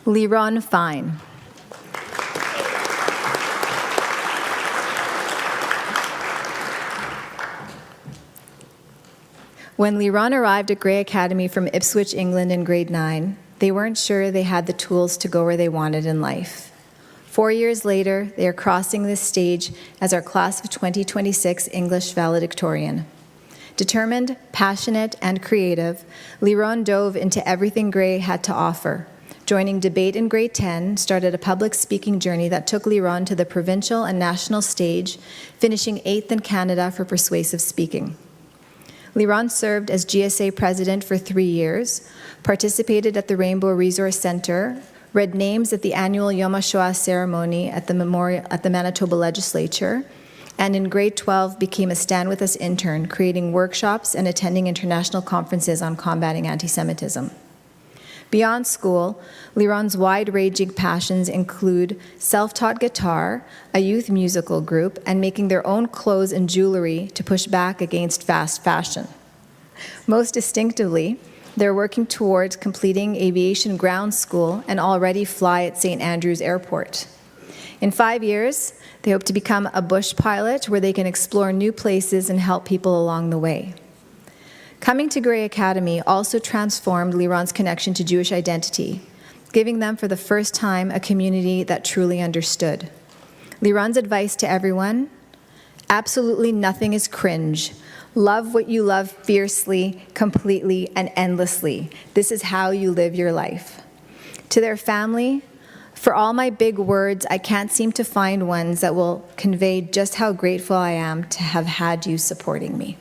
Liron Fine. When Liron arrived at Grey Academy from Ipswich, England in grade 9, they weren't sure they had the tools to go where they wanted in life. 4 years later, they are crossing this stage as our class of 2026 English valedictorian. Determined, passionate, and creative, Liron dove into everything Grey had to offer. Joining debate in grade 10 started a public speaking journey that took Liron to the provincial and national stage, finishing 8th in Canada for persuasive speaking. Liron served as GSA president for 3 years, participated at the Rainbow Resource Centre, read names at the annual Yom HaShoah ceremony at the Manitoba Legislature, and in grade 12 became a Stand With Us intern, creating workshops and attending international conferences on combating anti-Semitism. Beyond school, Liron's wide-ranging passions include self-taught guitar, a youth musical group, and making their own clothes and jewelry to push back against fast fashion. Most distinctively, they're working towards completing aviation ground school and already fly at St. Andrews Airport. In 5 years, they hope to become a bush pilot where they can explore new places and help people along the way. Coming to Gray Academy also transformed Liron's connection to Jewish identity, giving them for the first time a community that truly understood. Liron's advice to everyone: absolutely nothing is cringe. Love what you love fiercely, completely, and endlessly. This is how you live your life. To their family, for all my big words, I can't seem to find ones that will convey just how grateful I am to have had you supporting me.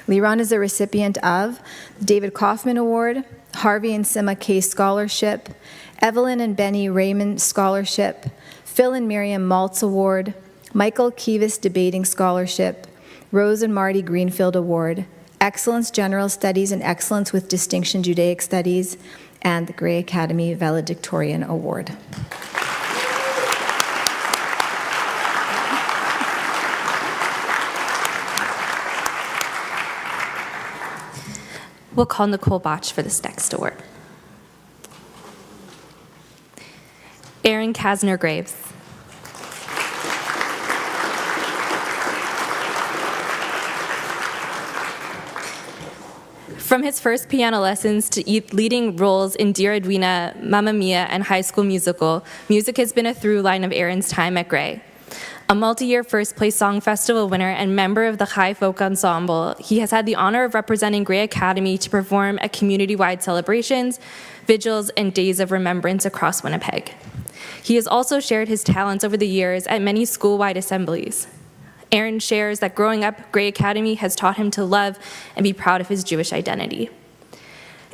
Liron is a recipient of the David Kaufman Award, Harvey and Sima Case Scholarship, Evelyn and Benny Raymond Scholarship, Phil and Miriam Maltz Award, Michael Kivas Debating Scholarship, Rose and Marty Greenfield Award, Excellence General Studies and Excellence with Distinction Judaic Studies, and the Gray Academy Valedictorian Award. We'll call Nicole Botch for this next award. Aaron Kasner Graves. From his first piano lessons to leading roles in Dear Edwina, Mamma Mia, and High School Musical, music has been a through line of Aaron's time at Gray. A multi-year first-place Song Festival winner and member of the Chai Folk Ensemble, he has had the honor of representing Gray Academy to perform at community-wide celebrations, vigils, and days of remembrance across Winnipeg. He has also shared his talents over the years at many school-wide assemblies. Aaron shares that growing up, Gray Academy has taught him to love and be proud of his Jewish identity.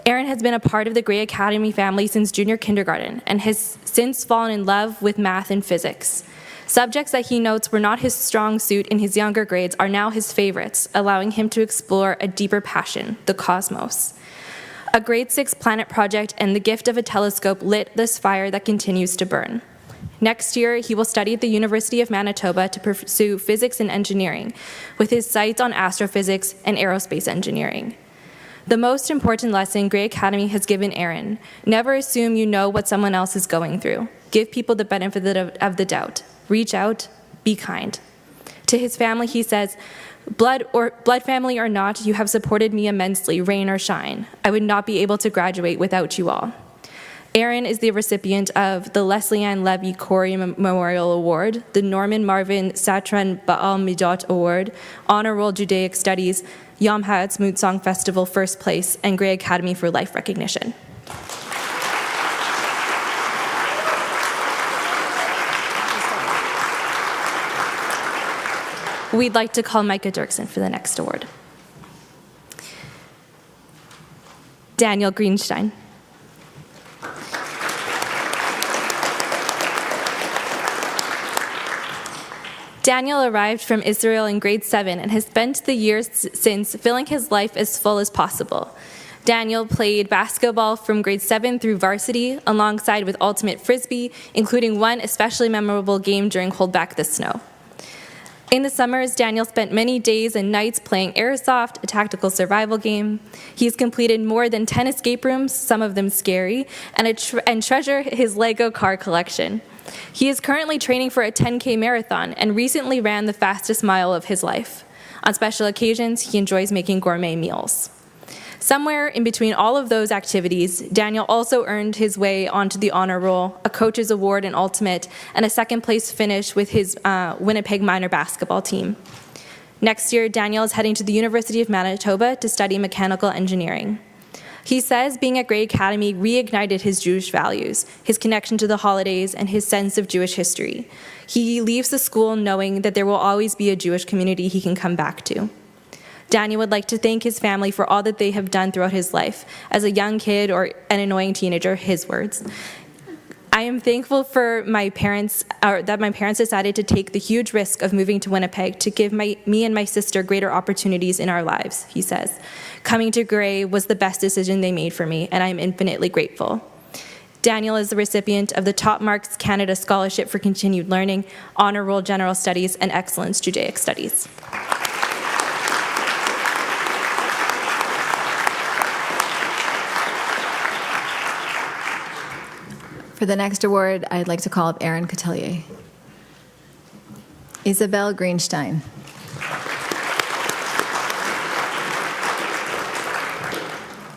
Aaron has been a part of the Gray Academy family since junior kindergarten and has since fallen in love with math and physics. Subjects that he notes were not his strong suit in his younger grades are now his favorites, allowing him to explore a deeper passion, the cosmos. A grade 6 planet project and the gift of a telescope lit this fire that continues to burn. Next year, he will study at the University of Manitoba to pursue physics and engineering, with his sights on astrophysics and aerospace engineering. The most important lesson Gray Academy has given Aaron: never assume you know what someone else is going through. Give people the benefit of the doubt. Reach out, be kind. To his family, he says, blood family or not, you have supported me immensely, rain or shine. I would not be able to graduate without you all. Aaron is the recipient of the Leslie Ann Levy Corey Memorial Award, the Norman Marvin Satran Baal Midot Award, Honor Roll Judaic Studies, Yom Ha'atzmaut Song Festival First Place, and Gray Academy for Life Recognition. We'd like to call Micah Dirksen for the next award. Daniel Greenstein. Daniel arrived from Israel in grade 7 and has spent the years since filling his life as full as possible. Daniel played basketball from grade 7 through varsity, alongside with ultimate frisbee, including one especially memorable game during Hold Back the Snow. In the summers, Daniel spent many days and nights playing Airsoft, a tactical survival game. He's completed more than 10 escape rooms, some of them scary, and treasure his Lego car collection. He is currently training for a 10K marathon and recently ran the fastest mile of his life. On special occasions, he enjoys making gourmet meals. Somewhere in between all of those activities, Daniel also earned his way onto the honor roll, a coach's award in ultimate, and a second-place finish with his Winnipeg minor basketball team. Next year, Daniel is heading to the University of Manitoba to study mechanical engineering. He says being at Gray Academy reignited his Jewish values, his connection to the holidays, and his sense of Jewish history. He leaves the school knowing that there will always be a Jewish community he can come back to. Daniel would like to thank his family for all that they have done throughout his life. As a young kid or an annoying teenager, his words. I am thankful for that my parents decided to take the huge risk of moving to Winnipeg to give me and my sister greater opportunities in our lives, he says. Coming to Gray was the best decision they made for me, and I am infinitely grateful. Daniel is the recipient of the Top Marks Canada Scholarship for Continued Learning, Honor Roll General Studies, and Excellence Judaic Studies. For the next award, I'd like to call up Aaron Cotellier. Isabel Greenstein.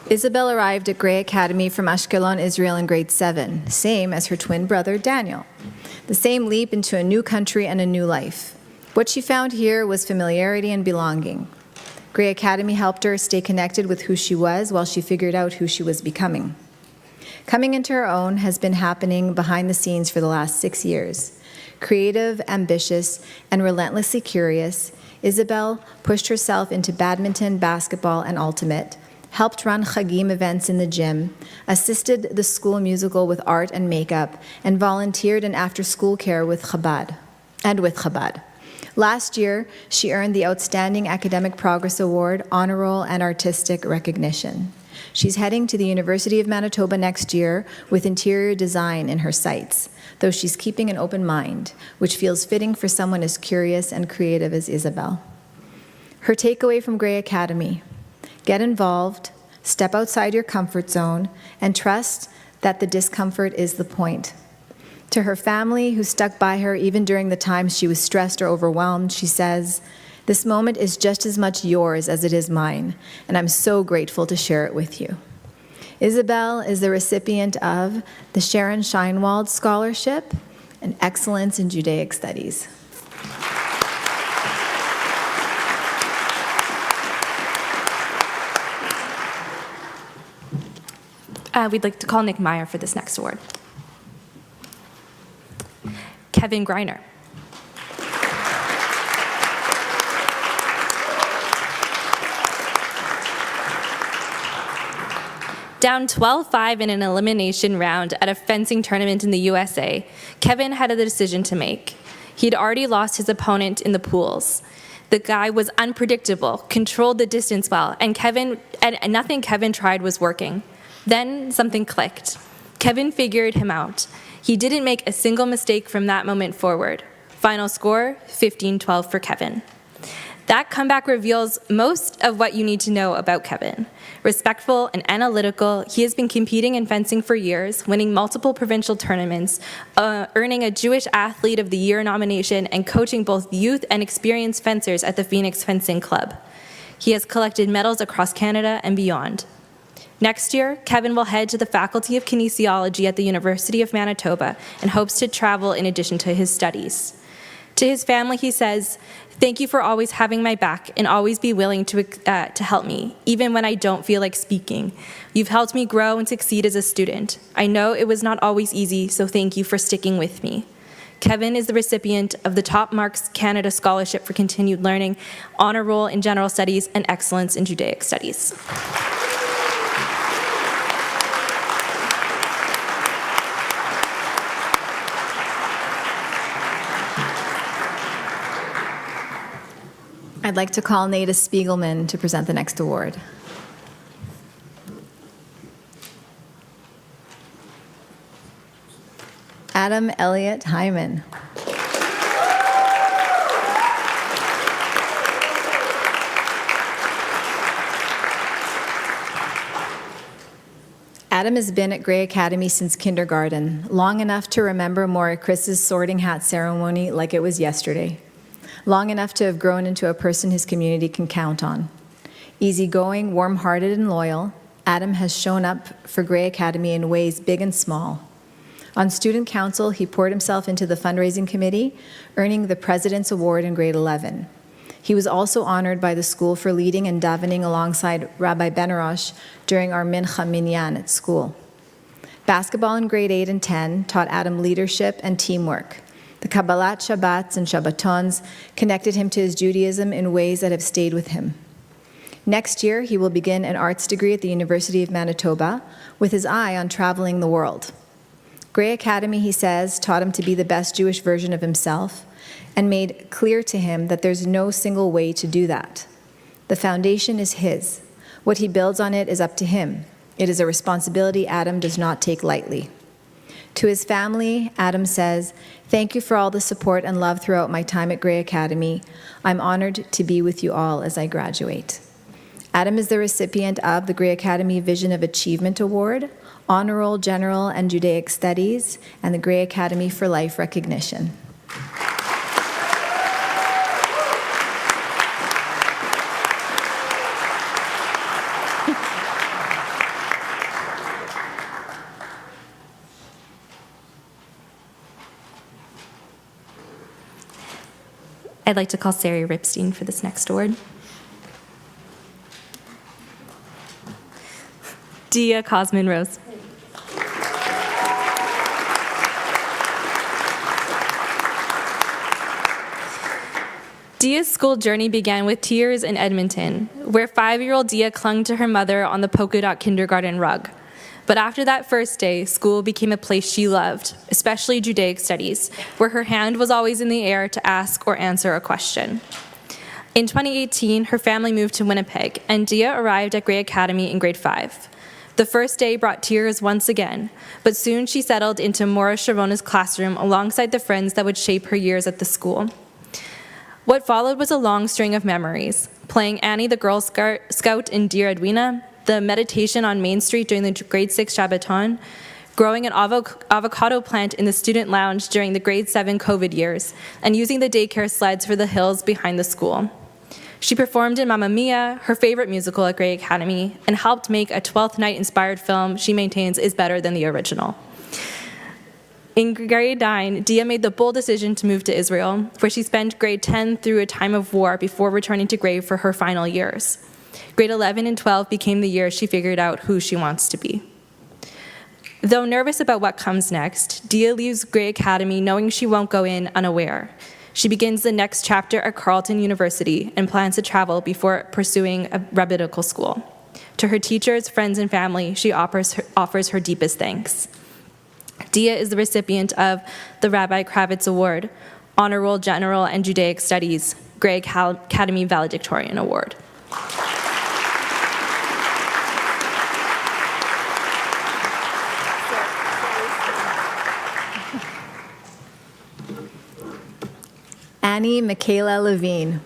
Isabel arrived at Gray Academy from Ashkelon, Israel in grade 7, same as her twin brother Daniel. The same leap into a new country and a new life. What she found here was familiarity and belonging. Gray Academy helped her stay connected with who she was while she figured out who she was becoming. Coming into her own has been happening behind the scenes for the last 6 years. Creative, ambitious, and relentlessly curious, Isabel pushed herself into badminton, basketball, and ultimate, helped run Chagim events in the gym, assisted the school musical with art and makeup, and volunteered in after-school care with Chabad. Last year, she earned the Outstanding Academic Progress Award, Honor Roll, and Artistic Recognition. She's heading to the University of Manitoba next year with interior design in her sights, though she's keeping an open mind, which feels fitting for someone as curious and creative as Isabel. Her takeaway from Gray Academy: get involved, step outside your comfort zone, and trust that the discomfort is the point. To her family, who stuck by her even during the times she was stressed or overwhelmed, she says, "This moment is just as much yours as it is mine, and I'm so grateful to share it with you." Isabel is the recipient of the Sharon Scheinwald Scholarship and Excellence in Judaic Studies. We'd like to call Nick Meyer for this next award. Kevin Greiner. Down 12-5 in an elimination round at a fencing tournament in the USA, Kevin had a decision to make. He'd already lost his opponent in the pools. The guy was unpredictable, controlled the distance well, and nothing Kevin tried was working. Then something clicked. Kevin figured him out. He didn't make a single mistake from that moment forward. Final score, 15-12 for Kevin. That comeback reveals most of what you need to know about Kevin. Respectful and analytical, he has been competing in fencing for years, winning multiple provincial tournaments, earning a Jewish Athlete of the Year nomination, and coaching both youth and experienced fencers at the Phoenix Fencing Club. He has collected medals across Canada and beyond. Next year, Kevin will head to the Faculty of Kinesiology at the University of Manitoba and hopes to travel in addition to his studies. To his family, he says, "Thank you for always having my back and always be willing to help me, even when I don't feel like speaking. You've helped me grow and succeed as a student. I know it was not always easy, so thank you for sticking with me." Kevin is the recipient of the Top Marks Canada Scholarship for Continued Learning, Honor Roll in General Studies, and Excellence in Judaic Studies. I'd like to call Nada Spiegelman to present the next award. Adam Elliott Hyman. Adam has been at Gray Academy since kindergarten, long enough to remember Maura Chris's sorting hat ceremony like it was yesterday. Long enough to have grown into a person his community can count on. Easygoing, warm-hearted, and loyal, Adam has shown up for Gray Academy in ways big and small. On student council, he poured himself into the fundraising committee, earning the President's Award in grade 11. He was also honored by the school for leading and davening alongside Rabbi Benarosh during our Mincha Minyan at school. Basketball in grade 8 and 10 taught Adam leadership and teamwork. The Kabbalat Shabbats and Shabbatons connected him to his Judaism in ways that have stayed with him. Next year, he will begin an arts degree at the University of Manitoba with his eye on traveling the world. Gray Academy, he says, taught him to be the best Jewish version of himself and made clear to him that there's no single way to do that. The foundation is his. What he builds on it is up to him. It is a responsibility Adam does not take lightly. To his family, Adam says, "Thank you for all the support and love throughout my time at Gray Academy. I'm honored to be with you all as I graduate." Adam is the recipient of the Gray Academy Vision of Achievement Award, Honor Roll General and Judaic Studies, and the Gray Academy for Life Recognition. I'd like to call Sari Ripstein for this next award. Dia Cosman Rose. Dia's school journey began with tears in Edmonton, where 5-year-old Dia clung to her mother on the polka dot kindergarten rug. But after that first day, school became a place she loved, especially Judaic studies, where her hand was always in the air to ask or answer a question. In 2018, her family moved to Winnipeg, and Dia arrived at Grey Academy in grade 5. The first day brought tears once again, but soon she settled into Maura Sharona's classroom alongside the friends that would shape her years at the school. What followed was a long string of memories, playing Annie the Girl Scout in Dear Edwina, the meditation on Main Street during the grade 6 Shabbaton, growing an avocado plant in the student lounge during the grade 7 COVID years, and using the daycare sleds for the hills behind the school. She performed in Mamma Mia, her favorite musical at Grey Academy, and helped make a 12th Night-inspired film she maintains is better than the original. In grade 9, Dia made the bold decision to move to Israel, where she spent grade 10 through a time of war before returning to Grey for her final years. Grade 11 and 12 became the years she figured out who she wants to be. Though nervous about what comes next, Dia leaves Grey Academy knowing she won't go in unaware. She begins the next chapter at Carleton University and plans to travel before pursuing a rabbinical school. To her teachers, friends, and family, she offers her deepest thanks. Dia is the recipient of the Rabbi Kravitz Award, Honor Roll General and Judaic Studies, Grey Academy Valedictorian Award. Annie Michaela Levine.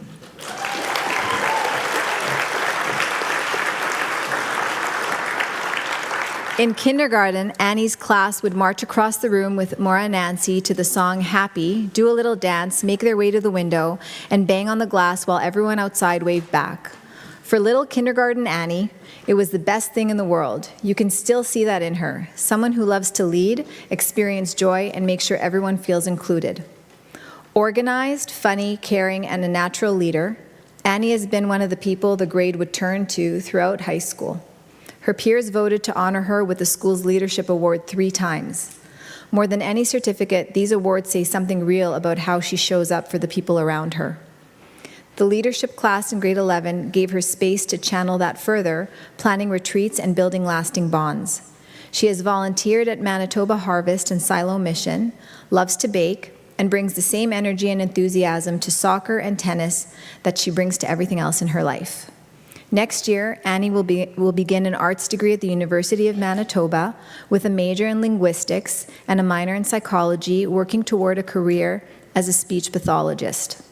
In kindergarten, Annie's class would march across the room with Maura and Nancy to the song Happy, do a little dance, make their way to the window, and bang on the glass while everyone outside waved back. For little kindergarten Annie, it was the best thing in the world. You can still see that in her, someone who loves to lead, experience joy, and make sure everyone feels included. Organized, funny, caring, and a natural leader, Annie has been one of the people the grade would turn to throughout high school. Her peers voted to honor her with the school's leadership award 3 times. More than any certificate, these awards say something real about how she shows up for the people around her. The leadership class in grade 11 gave her space to channel that further, planning retreats and building lasting bonds. She has volunteered at Manitoba Harvest and Silo Mission, loves to bake, and brings the same energy and enthusiasm to soccer and tennis that she brings to everything else in her life. Next year, Annie will begin an arts degree at the University of Manitoba with a major in linguistics and a minor in psychology, working toward a career as a speech pathologist.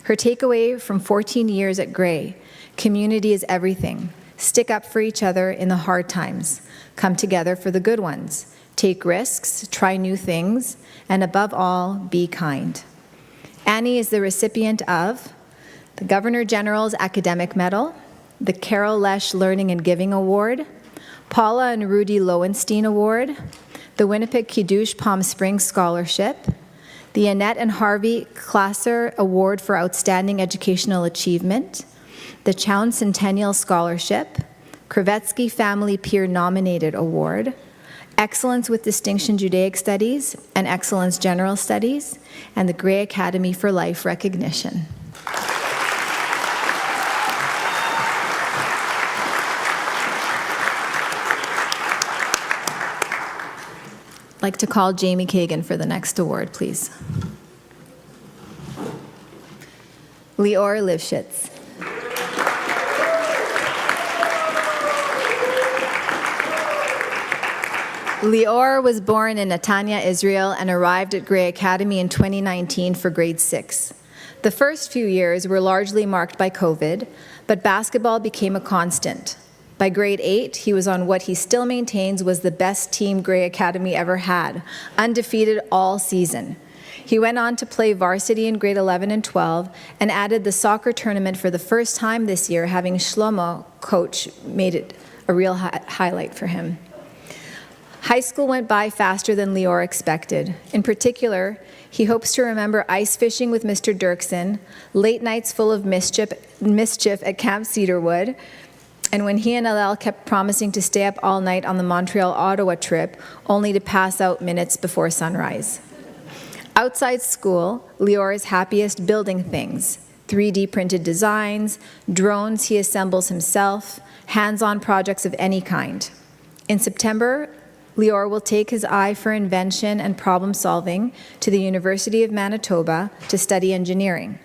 Her takeaway from 14 years at Grey: community is everything. Stick up for each other in the hard times. Come together for the good ones. Take risks, try new things, and above all, be kind. Annie is the recipient of the Governor General's Academic Medal, the Carol Lesh Learning and Giving Award, Paula and Rudy Lowenstein Award, the Winnipeg Kiddush Palm Springs Scholarship, the Annette and Harvey Klasser Award for Outstanding Educational Achievement, the Chown Centennial Scholarship, Kravetsky Family Peer Nominated Award, Excellence with Distinction Judaic Studies and Excellence General Studies, and the Grey Academy for Life recognition. I'd like to call Jamie Kagan for the next award, please. Lior Lifshitz. Lior was born in Netanya, Israel, and arrived at Grey Academy in 2019 for grade 6. The first few years were largely marked by COVID, but basketball became a constant. By grade 8, he was on what he still maintains was the best team Grey Academy ever had, undefeated all season. He went on to play varsity in grade 11 and 12 and added the soccer tournament for the first time this year, having Shlomo, coach, made it a real highlight for him. High school went by faster than Lior expected. In particular, He hopes to remember ice fishing with Mr. Dirksen, late nights full of mischief at Camp Cedarwood, and when he and Alel kept promising to stay up all night on the Montreal-Ottawa trip, only to pass out minutes before sunrise. Outside school, Lior is happiest building things, 3D printed designs, drones he assembles himself, hands-on projects of any kind. In September, Lior will take his eye for invention and problem solving to the University of Manitoba to study engineering.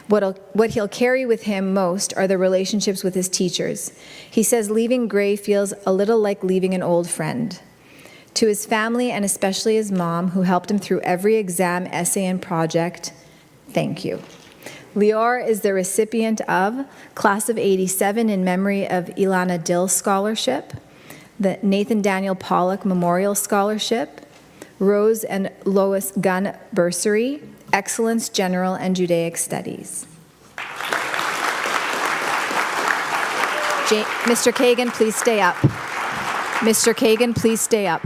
What he'll carry with him most are the relationships with his teachers. He says leaving Grey feels a little like leaving an old friend. To his family, and especially his mom, who helped him through every exam, essay, and project, thank you. Lior is the recipient of Class of '87 in memory of Ilana Dill Scholarship, the Nathan Daniel Pollock Memorial Scholarship, Rose and Lois Gunn Bursary, Excellence General and Judaic Studies. Mr. Kagan, please stay up. Mr. Kagan, please stay up.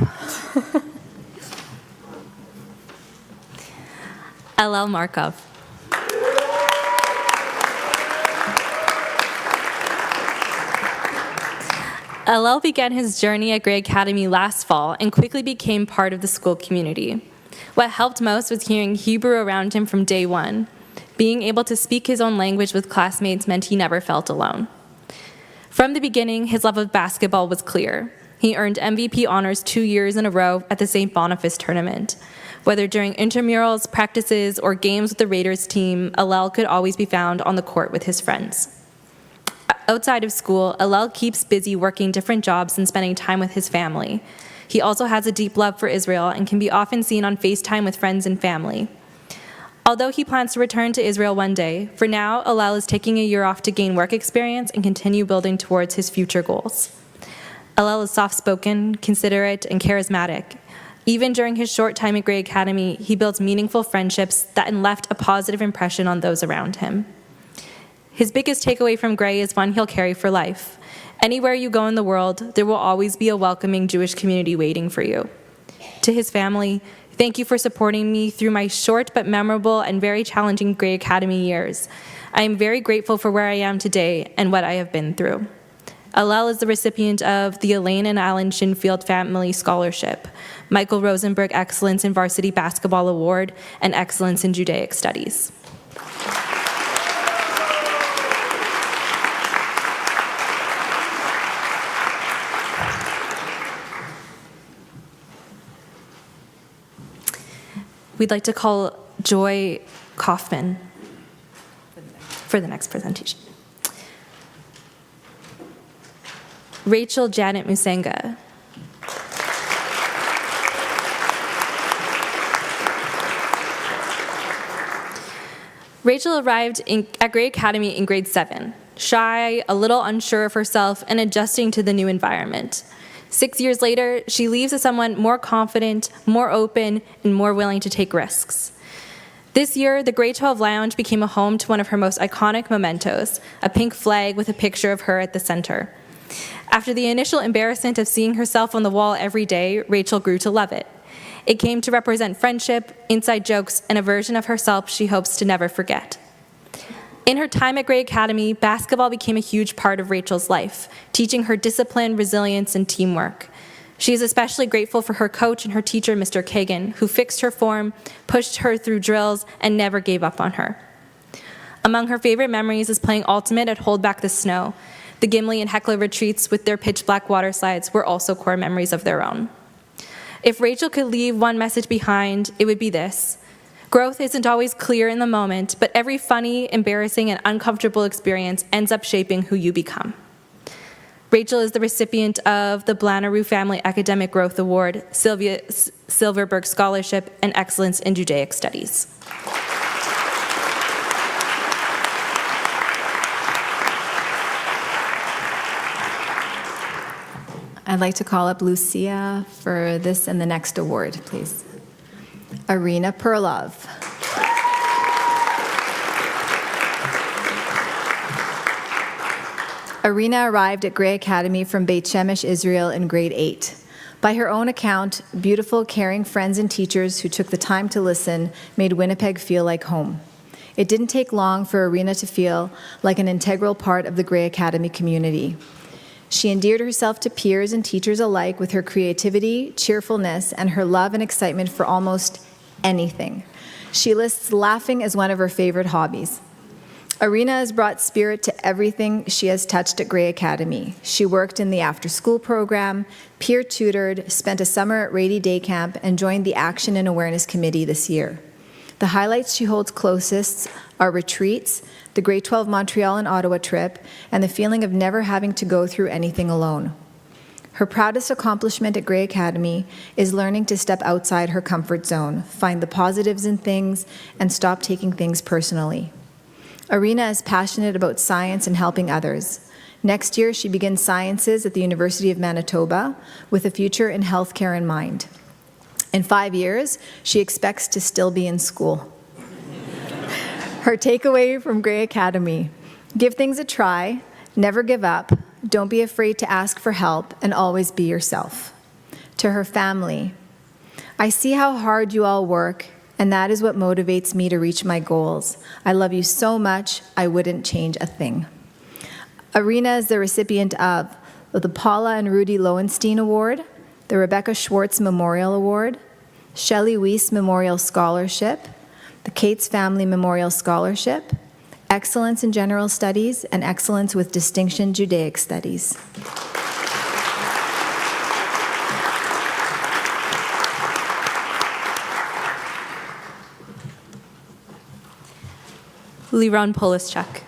Alel Markov. Alel began his journey at Grey Academy last fall and quickly became part of the school community. What helped most was hearing Hebrew around him from day one. Being able to speak his own language with classmates meant he never felt alone. From the beginning, his love of basketball was clear. He earned MVP honors 2 years in a row at the St. Boniface tournament. Whether during intramurals, practices, or games with the Raiders team, Alel could always be found on the court with his friends. Outside of school, Alel keeps busy working different jobs and spending time with his family. He also has a deep love for Israel and can be often seen on FaceTime with friends and family. Although he plans to return to Israel one day, for now, Alel is taking a year off to gain work experience and continue building towards his future goals. Alel is soft-spoken, considerate, and charismatic. Even during his short time at Grey Academy, he builds meaningful friendships that left a positive impression on those around him. His biggest takeaway from Grey is one he'll carry for life. Anywhere you go in the world, there will always be a welcoming Jewish community waiting for you. To his family, thank you for supporting me through my short but memorable and very challenging Grey Academy years. I am very grateful for where I am today and what I have been through. Alel is the recipient of the Elaine and Alan Shinfield Family Scholarship, Michael Rosenberg Excellence in Varsity Basketball Award, and Excellence in Judaic Studies. We'd like to call Joy Kaufman for the next presentation. Rachel Janet Musenga. Rachel arrived at Grey Academy in grade 7, shy, a little unsure of herself, and adjusting to the new environment. 6 years later, she leaves as someone more confident, more open, and more willing to take risks. This year, the Grade 12 Lounge became a home to one of her most iconic mementos, a pink flag with a picture of her at the center. After the initial embarrassment of seeing herself on the wall every day, Rachel grew to love it. It came to represent friendship, inside jokes, and a version of herself she hopes to never forget. In her time at Grey Academy, basketball became a huge part of Rachel's life, teaching her discipline, resilience, and teamwork. She is especially grateful for her coach and her teacher, Mr. Kagan, who fixed her form, pushed her through drills, and never gave up on her. Among her favorite memories is playing Ultimate at Hold Back the Snow. The Gimli and Heckler retreats with their pitch-black water slides were also core memories of their own. If Rachel could leave one message behind, it would be this. Growth isn't always clear in the moment, but every funny, embarrassing, and uncomfortable experience ends up shaping who you become. Rachel is the recipient of the Blanaroo Family Academic Growth Award, Sylvia Silverberg Scholarship, and Excellence in Judaic Studies. I'd like to call up Lucia for this and the next award, please. Arina Perlov. Arina arrived at Grey Academy from Beit Shemesh, Israel in grade 8. By her own account, beautiful, caring friends and teachers who took the time to listen made Winnipeg feel like home. It didn't take long for Irina to feel like an integral part of the Grey Academy community. She endeared herself to peers and teachers alike with her creativity, cheerfulness, and her love and excitement for almost anything. She lists laughing as one of her favorite hobbies. Irina has brought spirit to everything she has touched at Grey Academy. She worked in the after-school program, peer tutored, spent a summer at Rady Day Camp, and joined the Action and Awareness Committee this year. The highlights she holds closest are retreats, the Grade 12 Montreal and Ottawa trip, and the feeling of never having to go through anything alone. Her proudest accomplishment at Grey Academy is learning to step outside her comfort zone, find the positives in things, and stop taking things personally. Irina is passionate about science and helping others. Next year, she begins sciences at the University of Manitoba with a future in healthcare in mind. In 5 years, she expects to still be in school. Her takeaway from Grey Academy: give things a try, never give up, don't be afraid to ask for help, and always be yourself. To her family: I see how hard you all work, and that is what motivates me to reach my goals. I love you so much, I wouldn't change a thing. Irina is the recipient of the Paula and Rudy Lowenstein Award, the Rebecca Schwartz Memorial Award, Shelley Weiss Memorial Scholarship, the Cates Family Memorial Scholarship, Excellence in General Studies, and Excellence with Distinction Judaic Studies. Liron Polischuk.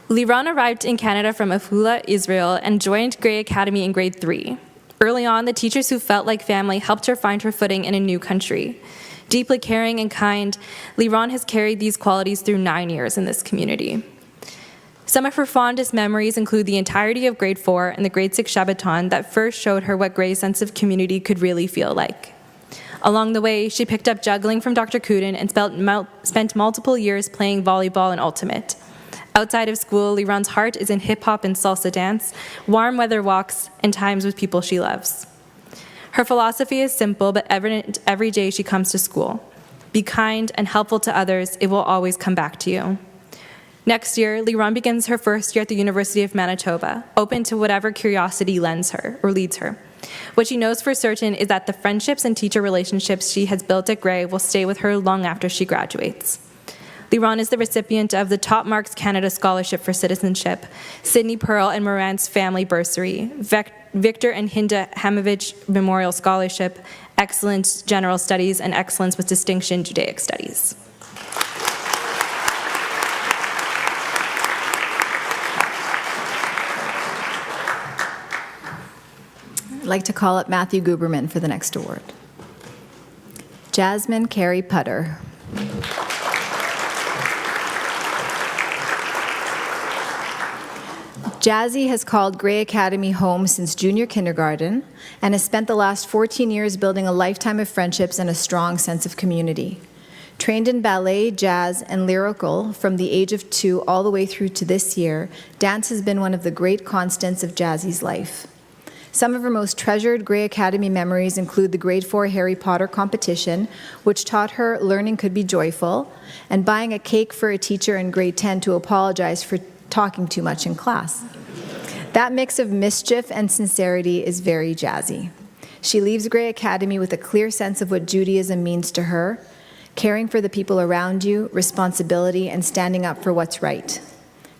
Liron arrived in Canada from Afula, Israel, and joined Grey Academy in grade 3. Early on, the teachers who felt like family helped her find her footing in a new country. Deeply caring and kind, Liron has carried these qualities through 9 years in this community. Some of her fondest memories include the entirety of grade 4 and the grade 6 Shabbaton that first showed her what Grey's sense of community could really feel like. Along the way, she picked up juggling from Dr. Kuden and spent multiple years playing volleyball and ultimate. Outside of school, Liron's heart is in hip-hop and salsa dance, warm weather walks, and times with people she loves. Her philosophy is simple but evident every day she comes to school. Be kind and helpful to others, it will always come back to you. Next year, Liron begins her first year at the University of Manitoba, open to whatever curiosity leads her. What she knows for certain is that the friendships and teacher relationships she has built at Grey will stay with her long after she graduates. Liron is the recipient of the Top Marks Canada Scholarship for Citizenship, Sidney Pearl and Morant's Family Bursary, Victor and Hinda Hamovich Memorial Scholarship, Excellence General Studies, and Excellence with Distinction Judaic Studies. I'd like to call up Matthew Guberman for the next award. Jasmine Carey Putter. Jazzy has called Grey Academy home since junior kindergarten and has spent the last 14 years building a lifetime of friendships and a strong sense of community. Trained in ballet, jazz, and lyrical from the age of 2 all the way through to this year, dance has been one of the great constants of Jazzy's life. Some of her most treasured Grey Academy memories include the grade 4 Harry Potter competition, which taught her learning could be joyful, and buying a cake for a teacher in grade 10 to apologize for talking too much in class. That mix of mischief and sincerity is very Jazzy. She leaves Grey Academy with a clear sense of what Judaism means to her, caring for the people around you, responsibility, and standing up for what's right.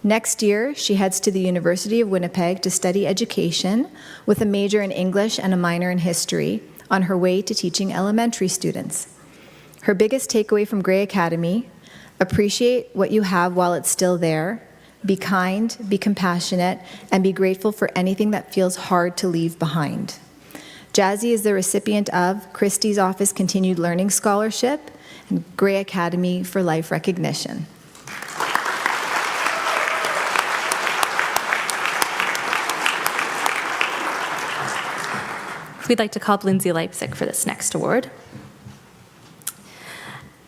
Next year, she heads to the University of Winnipeg to study education with a major in English and a minor in history on her way to teaching elementary students. Her biggest takeaway from Grey Academy: appreciate what you have while it's still there, be kind, be compassionate, and be grateful for anything that feels hard to leave behind. Jazzy is the recipient of Christie's Office Continued Learning Scholarship and Grey Academy for Life Recognition. We'd like to call up Lindsay Leipzig for this next award.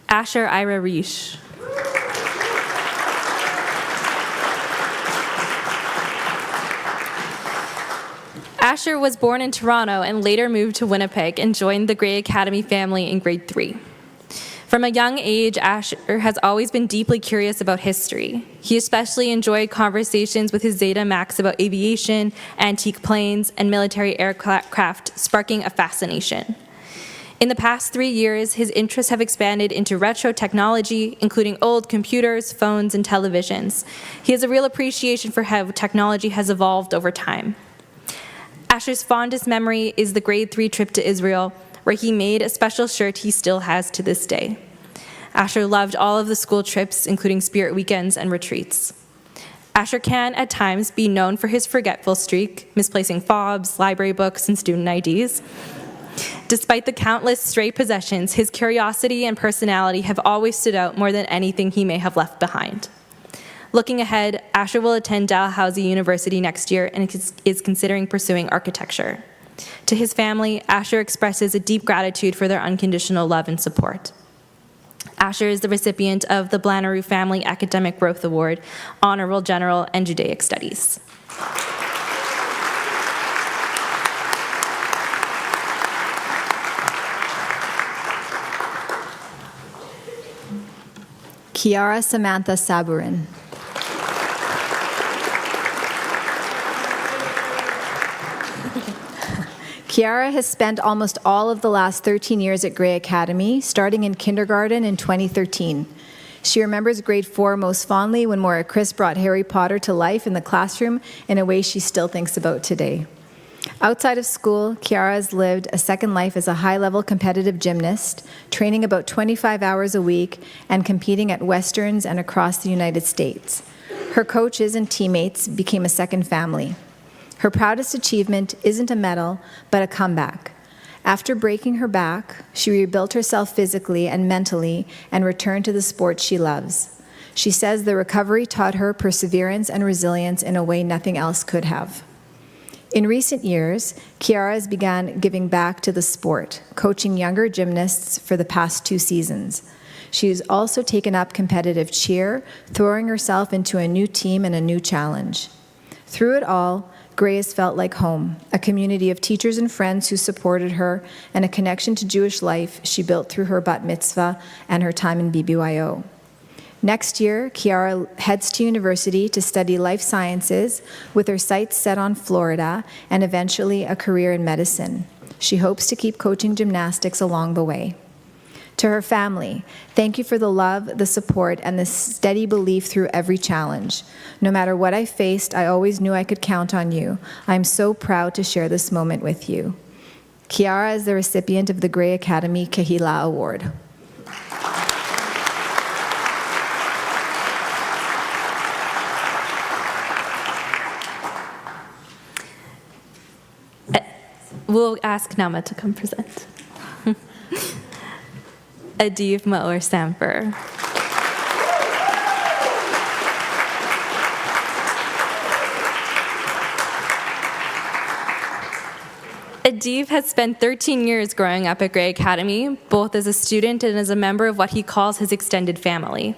Asher Ira Reish. Asher was born in Toronto and later moved to Winnipeg and joined the Gray Academy family in grade 3. From a young age, Asher has always been deeply curious about history. He especially enjoyed conversations with his Zeta Max about aviation, antique planes, and military aircraft, sparking a fascination. In the past 3 years, his interests have expanded into retro technology, including old computers, phones, and televisions. He has a real appreciation for how technology has evolved over time. Asher's fondest memory is the grade 3 trip to Israel, where he made a special shirt he still has to this day. Asher loved all of the school trips, including spirit weekends and retreats. Asher can, at times, be known for his forgetful streak, misplacing fobs, library books, and student IDs. Despite the countless stray possessions, his curiosity and personality have always stood out more than anything he may have left behind. Looking ahead, Asher will attend Dalhousie University next year and is considering pursuing architecture. To his family, Asher expresses a deep gratitude for their unconditional love and support. Asher is the recipient of the Blanneru Family Academic Growth Award, Honorable General, and Judaic Studies. Kiara Samantha Saburin. Kiara has spent almost all of the last 13 years at Gray Academy, starting in kindergarten in 2013. She remembers grade 4 most fondly when Maura Chris brought Harry Potter to life in the classroom in a way she still thinks about today. Outside of school, Kiara has lived a second life as a high-level competitive gymnast, training about 25 hours a week and competing at Westerns and across the United States. Her coaches and teammates became a second family. Her proudest achievement isn't a medal, but a comeback. After breaking her back, she rebuilt herself physically and mentally and returned to the sport she loves. She says the recovery taught her perseverance and resilience in a way nothing else could have. In recent years, Kiara has begun giving back to the sport, coaching younger gymnasts for the past 2 seasons. She has also taken up competitive cheer, throwing herself into a new team and a new challenge. Through it all, Gray has felt like home, a community of teachers and friends who supported her, and a connection to Jewish life she built through her bat mitzvah and her time in BBYO. Next year, Kiara heads to university to study life sciences with her sights set on Florida and eventually a career in medicine. She hopes to keep coaching gymnastics along the way. To her family, thank you for the love, the support, and the steady belief through every challenge. No matter what I faced, I always knew I could count on you. I'm so proud to share this moment with you. Kiara is the recipient of the Gray Academy Kehila Award. We'll ask Nama to come present. Adiv Maor Samper. Adiv has spent 13 years growing up at Gray Academy, both as a student and as a member of what he calls his extended family.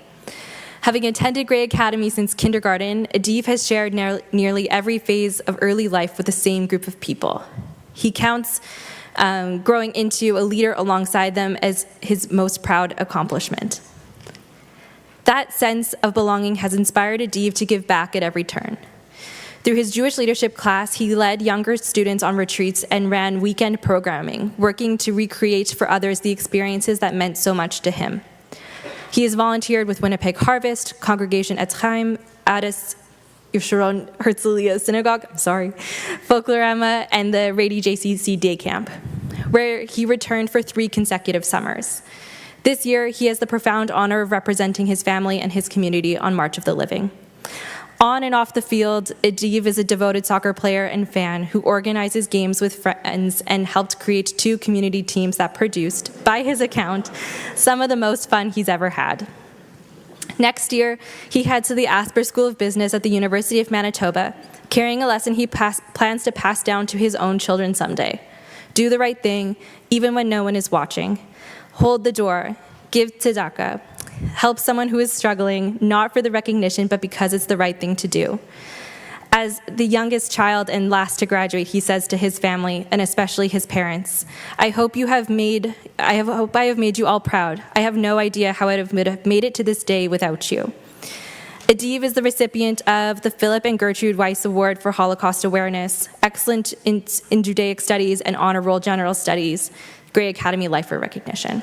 Having attended Gray Academy since kindergarten, Adiv has shared nearly every phase of early life with the same group of people. He counts growing into a leader alongside them as his most proud accomplishment. That sense of belonging has inspired Adiv to give back at every turn. Through his Jewish leadership class, he led younger students on retreats and ran weekend programming, working to recreate for others the experiences that meant so much to him. He has volunteered with Winnipeg Harvest, Congregation Etz Chaim, Addis Yesharon Herzliya Synagogue, Folklorama, and the Rady JCC Day Camp, where he returned for 3 consecutive summers. This year, he has the profound honor of representing his family and his community on March of the Living. On and off the field, Adiv is a devoted soccer player and fan who organizes games with friends and helped create 2 community teams that produced, by his account, some of the most fun he's ever had. Next year, he heads to the Asper School of Business at the University of Manitoba, carrying a lesson he plans to pass down to his own children someday. Do the right thing, even when no one is watching. Hold the door. Give tzedakah. Help someone who is struggling, not for the recognition, but because it's the right thing to do. As the youngest child and last to graduate, he says to his family, and especially his parents, I hope I have made you all proud. I have no idea how I would have made it to this day without you. Adiv is the recipient of the Philip and Gertrude Weiss Award for Holocaust Awareness, Excellent in Judaic Studies and Honor Roll General Studies, Gray Academy Lifer Recognition.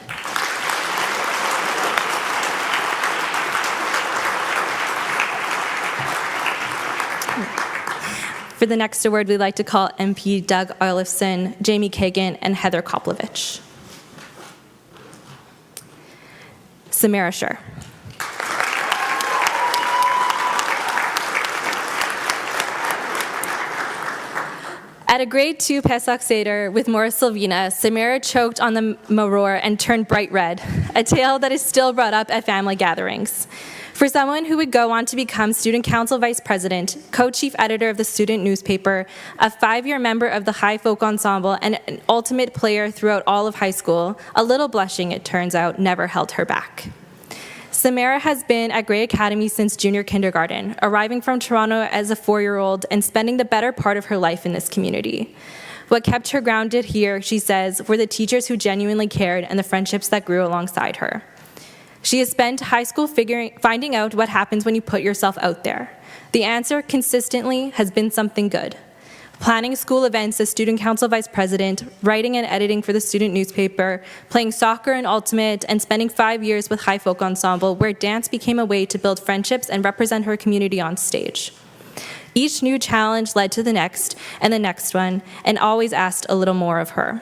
For the next award, we'd like to call MP Doug Olofsson, Jamie Kagan, and Heather Koplovich. Samara Schur. At a grade 2 Pesach Seder with Morris Silvina, Samara choked on the maror and turned bright red, a tale that is still brought up at family gatherings. For someone who would go on to become student council vice president, co-chief editor of the student newspaper, a 5-year member of the High Folk Ensemble, and an ultimate player throughout all of high school, a little blushing, it turns out, never held her back. Samara has been at Gray Academy since junior kindergarten, arriving from Toronto as a 4-year-old and spending the better part of her life in this community. What kept her grounded here, she says, were the teachers who genuinely cared and the friendships that grew alongside her. She has spent high school finding out what happens when you put yourself out there. The answer consistently has been something good. Planning school events as student council vice president, writing and editing for the student newspaper, playing soccer and ultimate, and spending 5 years with High Folk Ensemble, where dance became a way to build friendships and represent her community on stage. Each new challenge led to the next one, and always asked a little more of her.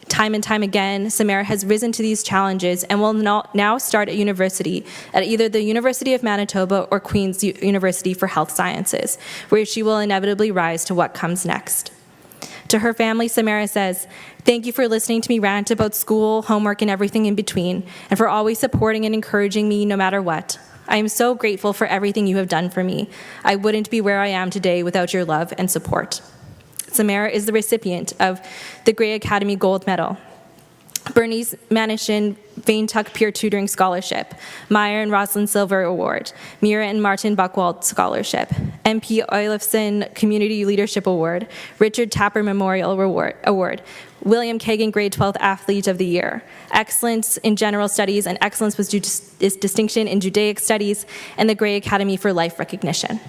Time and time again, Samara has risen to these challenges and will now start at university at either the University of Manitoba or Queen's University for Health Sciences, where she will inevitably rise to what comes next. To her family, Samara says, "Thank you for listening to me rant about school, homework, and everything in between, and for always supporting and encouraging me no matter what. I am so grateful for everything you have done for me. I wouldn't be where I am today without your love and support." Samara is the recipient of the Gray Academy Gold Medal, Bernice Manishin Vaintuck Peer Tutoring Scholarship, Meyer and Rosalind Silver Award, Mira and Martin Buchwald Scholarship, MP Olofsson Community Leadership Award, Richard Tapper Memorial Award, William Kagan Grade 12 Athlete of the Year, Excellence in General Studies and Excellence with Distinction in Judaic Studies, and the Gray Academy for Life Recognition.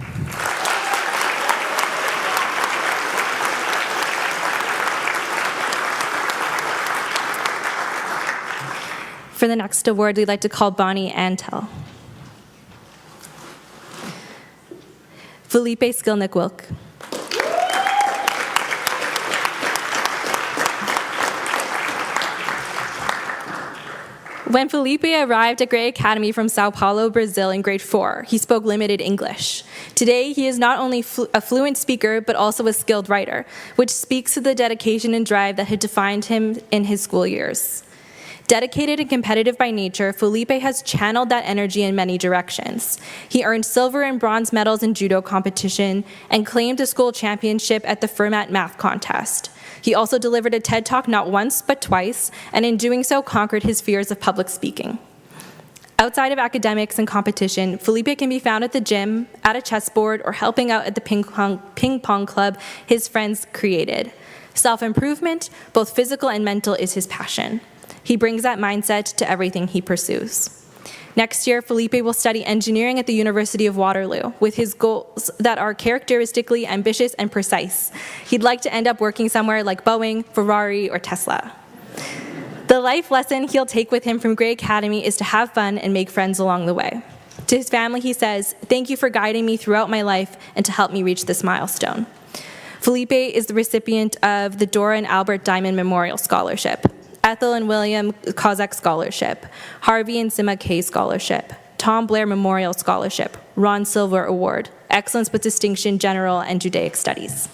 For the next award, we'd like to call Bonnie Antel. Felipe Skilnick-Wilk. When Felipe arrived at Gray Academy from Sao Paulo, Brazil in grade 4, he spoke limited English. Today, he is not only a fluent speaker, but also a skilled writer, which speaks to the dedication and drive that had defined him in his school years. Dedicated and competitive by nature, Felipe has channeled that energy in many directions. He earned silver and bronze medals in judo competition and claimed a school championship at the Fermat Math Contest. He also delivered a TED Talk not once, but twice, and in doing so conquered his fears of public speaking. Outside of academics and competition, Felipe can be found at the gym, at a chessboard, or helping out at the ping pong club his friends created. Self-improvement, both physical and mental, is his passion. He brings that mindset to everything he pursues. Next year, Felipe will study engineering at the University of Waterloo, with his goals that are characteristically ambitious and precise. He'd like to end up working somewhere like Boeing, Ferrari, or Tesla. The life lesson he'll take with him from Gray Academy is to have fun and make friends along the way. To his family, he says, "Thank you for guiding me throughout my life and to help me reach this milestone." Felipe is the recipient of the Dora and Albert Diamond Memorial Scholarship, Ethel and William Kozak Scholarship, Harvey and Sima Kay Scholarship, Tom Blair Memorial Scholarship, Ron Silver Award, Excellence with Distinction General and Judaic Studies.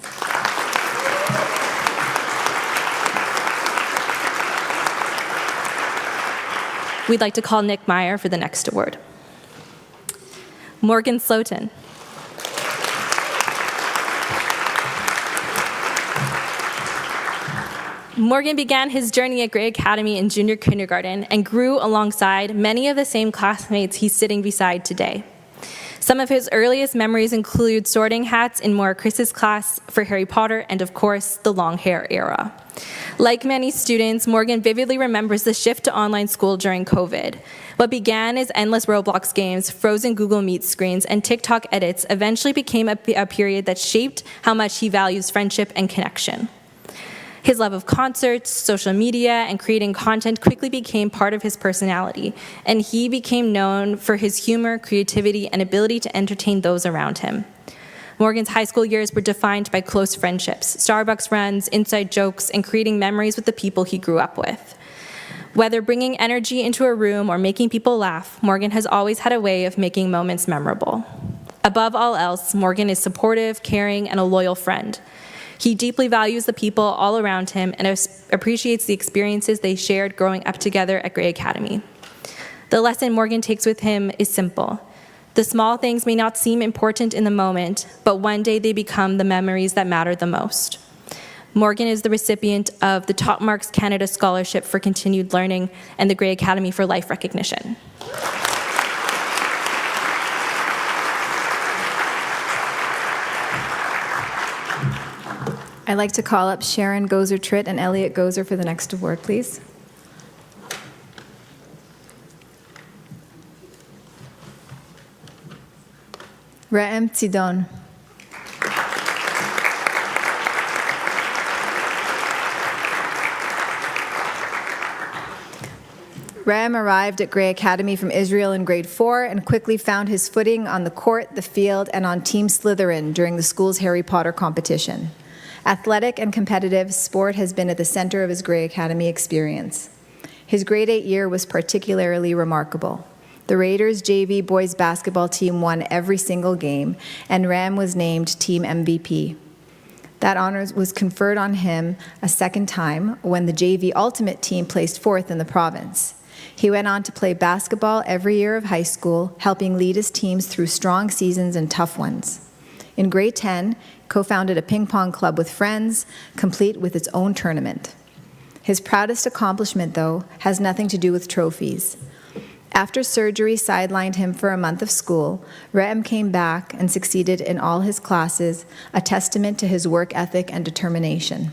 We'd like to call Nick Meyer for the next award. Morgan Slotin. Morgan began his journey at Gray Academy in junior kindergarten and grew alongside many of the same classmates he's sitting beside today. Some of his earliest memories include sorting hats in Maura Chris's class for Harry Potter and, of course, the long hair era. Like many students, Morgan vividly remembers the shift to online school during COVID. What began as endless Roblox games, frozen Google Meet screens, and TikTok edits eventually became a period that shaped how much he values friendship and connection. His love of concerts, social media, and creating content quickly became part of his personality, and he became known for his humor, creativity, and ability to entertain those around him. Morgan's high school years were defined by close friendships, Starbucks runs, inside jokes, and creating memories with the people he grew up with. Whether bringing energy into a room or making people laugh, Morgan has always had a way of making moments memorable. Above all else, Morgan is supportive, caring, and a loyal friend. He deeply values the people all around him and appreciates the experiences they shared growing up together at Gray Academy. The lesson Morgan takes with him is simple. The small things may not seem important in the moment, but one day they become the memories that matter the most. Morgan is the recipient of the Top Marks Canada Scholarship for Continued Learning and the Gray Academy for Life Recognition. I'd like to call up Sharon Gozer-Tritt and Elliot Gozer for the next award, please. Re'em Tzidon. Re'em arrived at Gray Academy from Israel in grade 4 and quickly found his footing on the court, the field, and on Team Slytherin during the school's Harry Potter competition. Athletic and competitive, sport has been at the center of his Gray Academy experience. His grade 8 year was particularly remarkable. The Raiders JV boys basketball team won every single game, and Re'em was named team MVP. That honor was conferred on him a second time when the JV Ultimate team placed 4th in the province. He went on to play basketball every year of high school, helping lead his teams through strong seasons and tough ones. In grade 10, co-founded a ping pong club with friends, complete with its own tournament. His proudest accomplishment, though, has nothing to do with trophies. After surgery sidelined him for a month of school, Re'em came back and succeeded in all his classes, a testament to his work ethic and determination.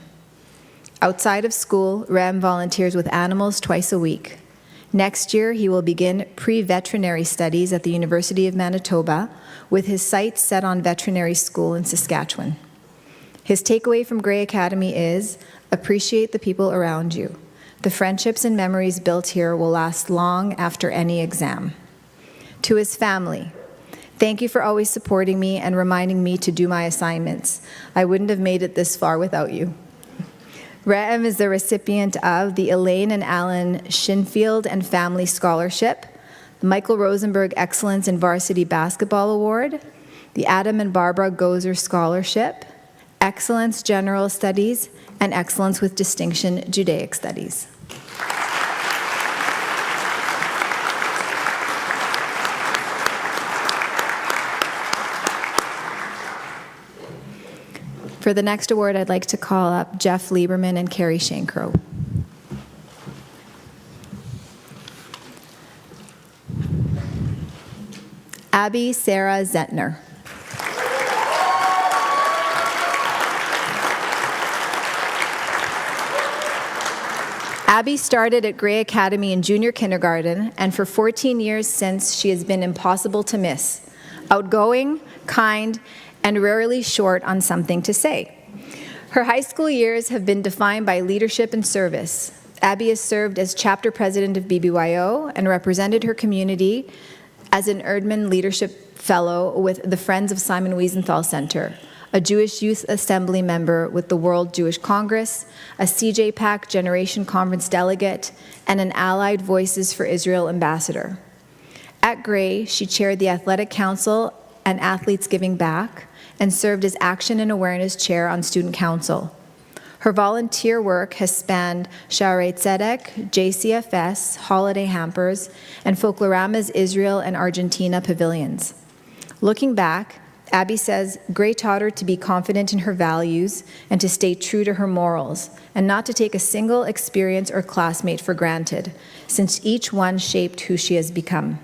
Outside of school, Re'em volunteers with animals twice a week. Next year, he will begin pre-veterinary studies at the University of Manitoba, with his sights set on veterinary school in Saskatchewan. His takeaway from Gray Academy is, appreciate the people around you. The friendships and memories built here will last long after any exam. To his family, thank you for always supporting me and reminding me to do my assignments. I wouldn't have made it this far without you. Re'em is the recipient of the Elaine and Alan Shinfield and Family Scholarship, the Michael Rosenberg Excellence in Varsity Basketball Award, the Adam and Barbara Gozer Scholarship, Excellence General Studies, and Excellence with Distinction Judaic Studies. For the next award, I'd like to call up Jeff Lieberman and Carrie Shankrow. Abby Sarah Zentner. Abby started at Gray Academy in junior kindergarten, and for 14 years since, she has been impossible to miss. Outgoing, kind, and rarely short on something to say. Her high school years have been defined by leadership and service. Abby has served as chapter president of BBYO and represented her community as an Erdman Leadership Fellow with the Friends of Simon Wiesenthal Center, a Jewish Youth Assembly member with the World Jewish Congress, a CJPAC Generation Conference delegate, and an Allied Voices for Israel ambassador. At Gray, she chaired the Athletic Council and Athletes Giving Back, and served as Action and Awareness Chair on Student Council. Her volunteer work has spanned Shaarei Tzedek, JCFS, Holiday Hampers, and Folklorama's Israel and Argentina pavilions. Looking back, Abby says Gray taught her to be confident in her values and to stay true to her morals, and not to take a single experience or classmate for granted, since each one shaped who she has become.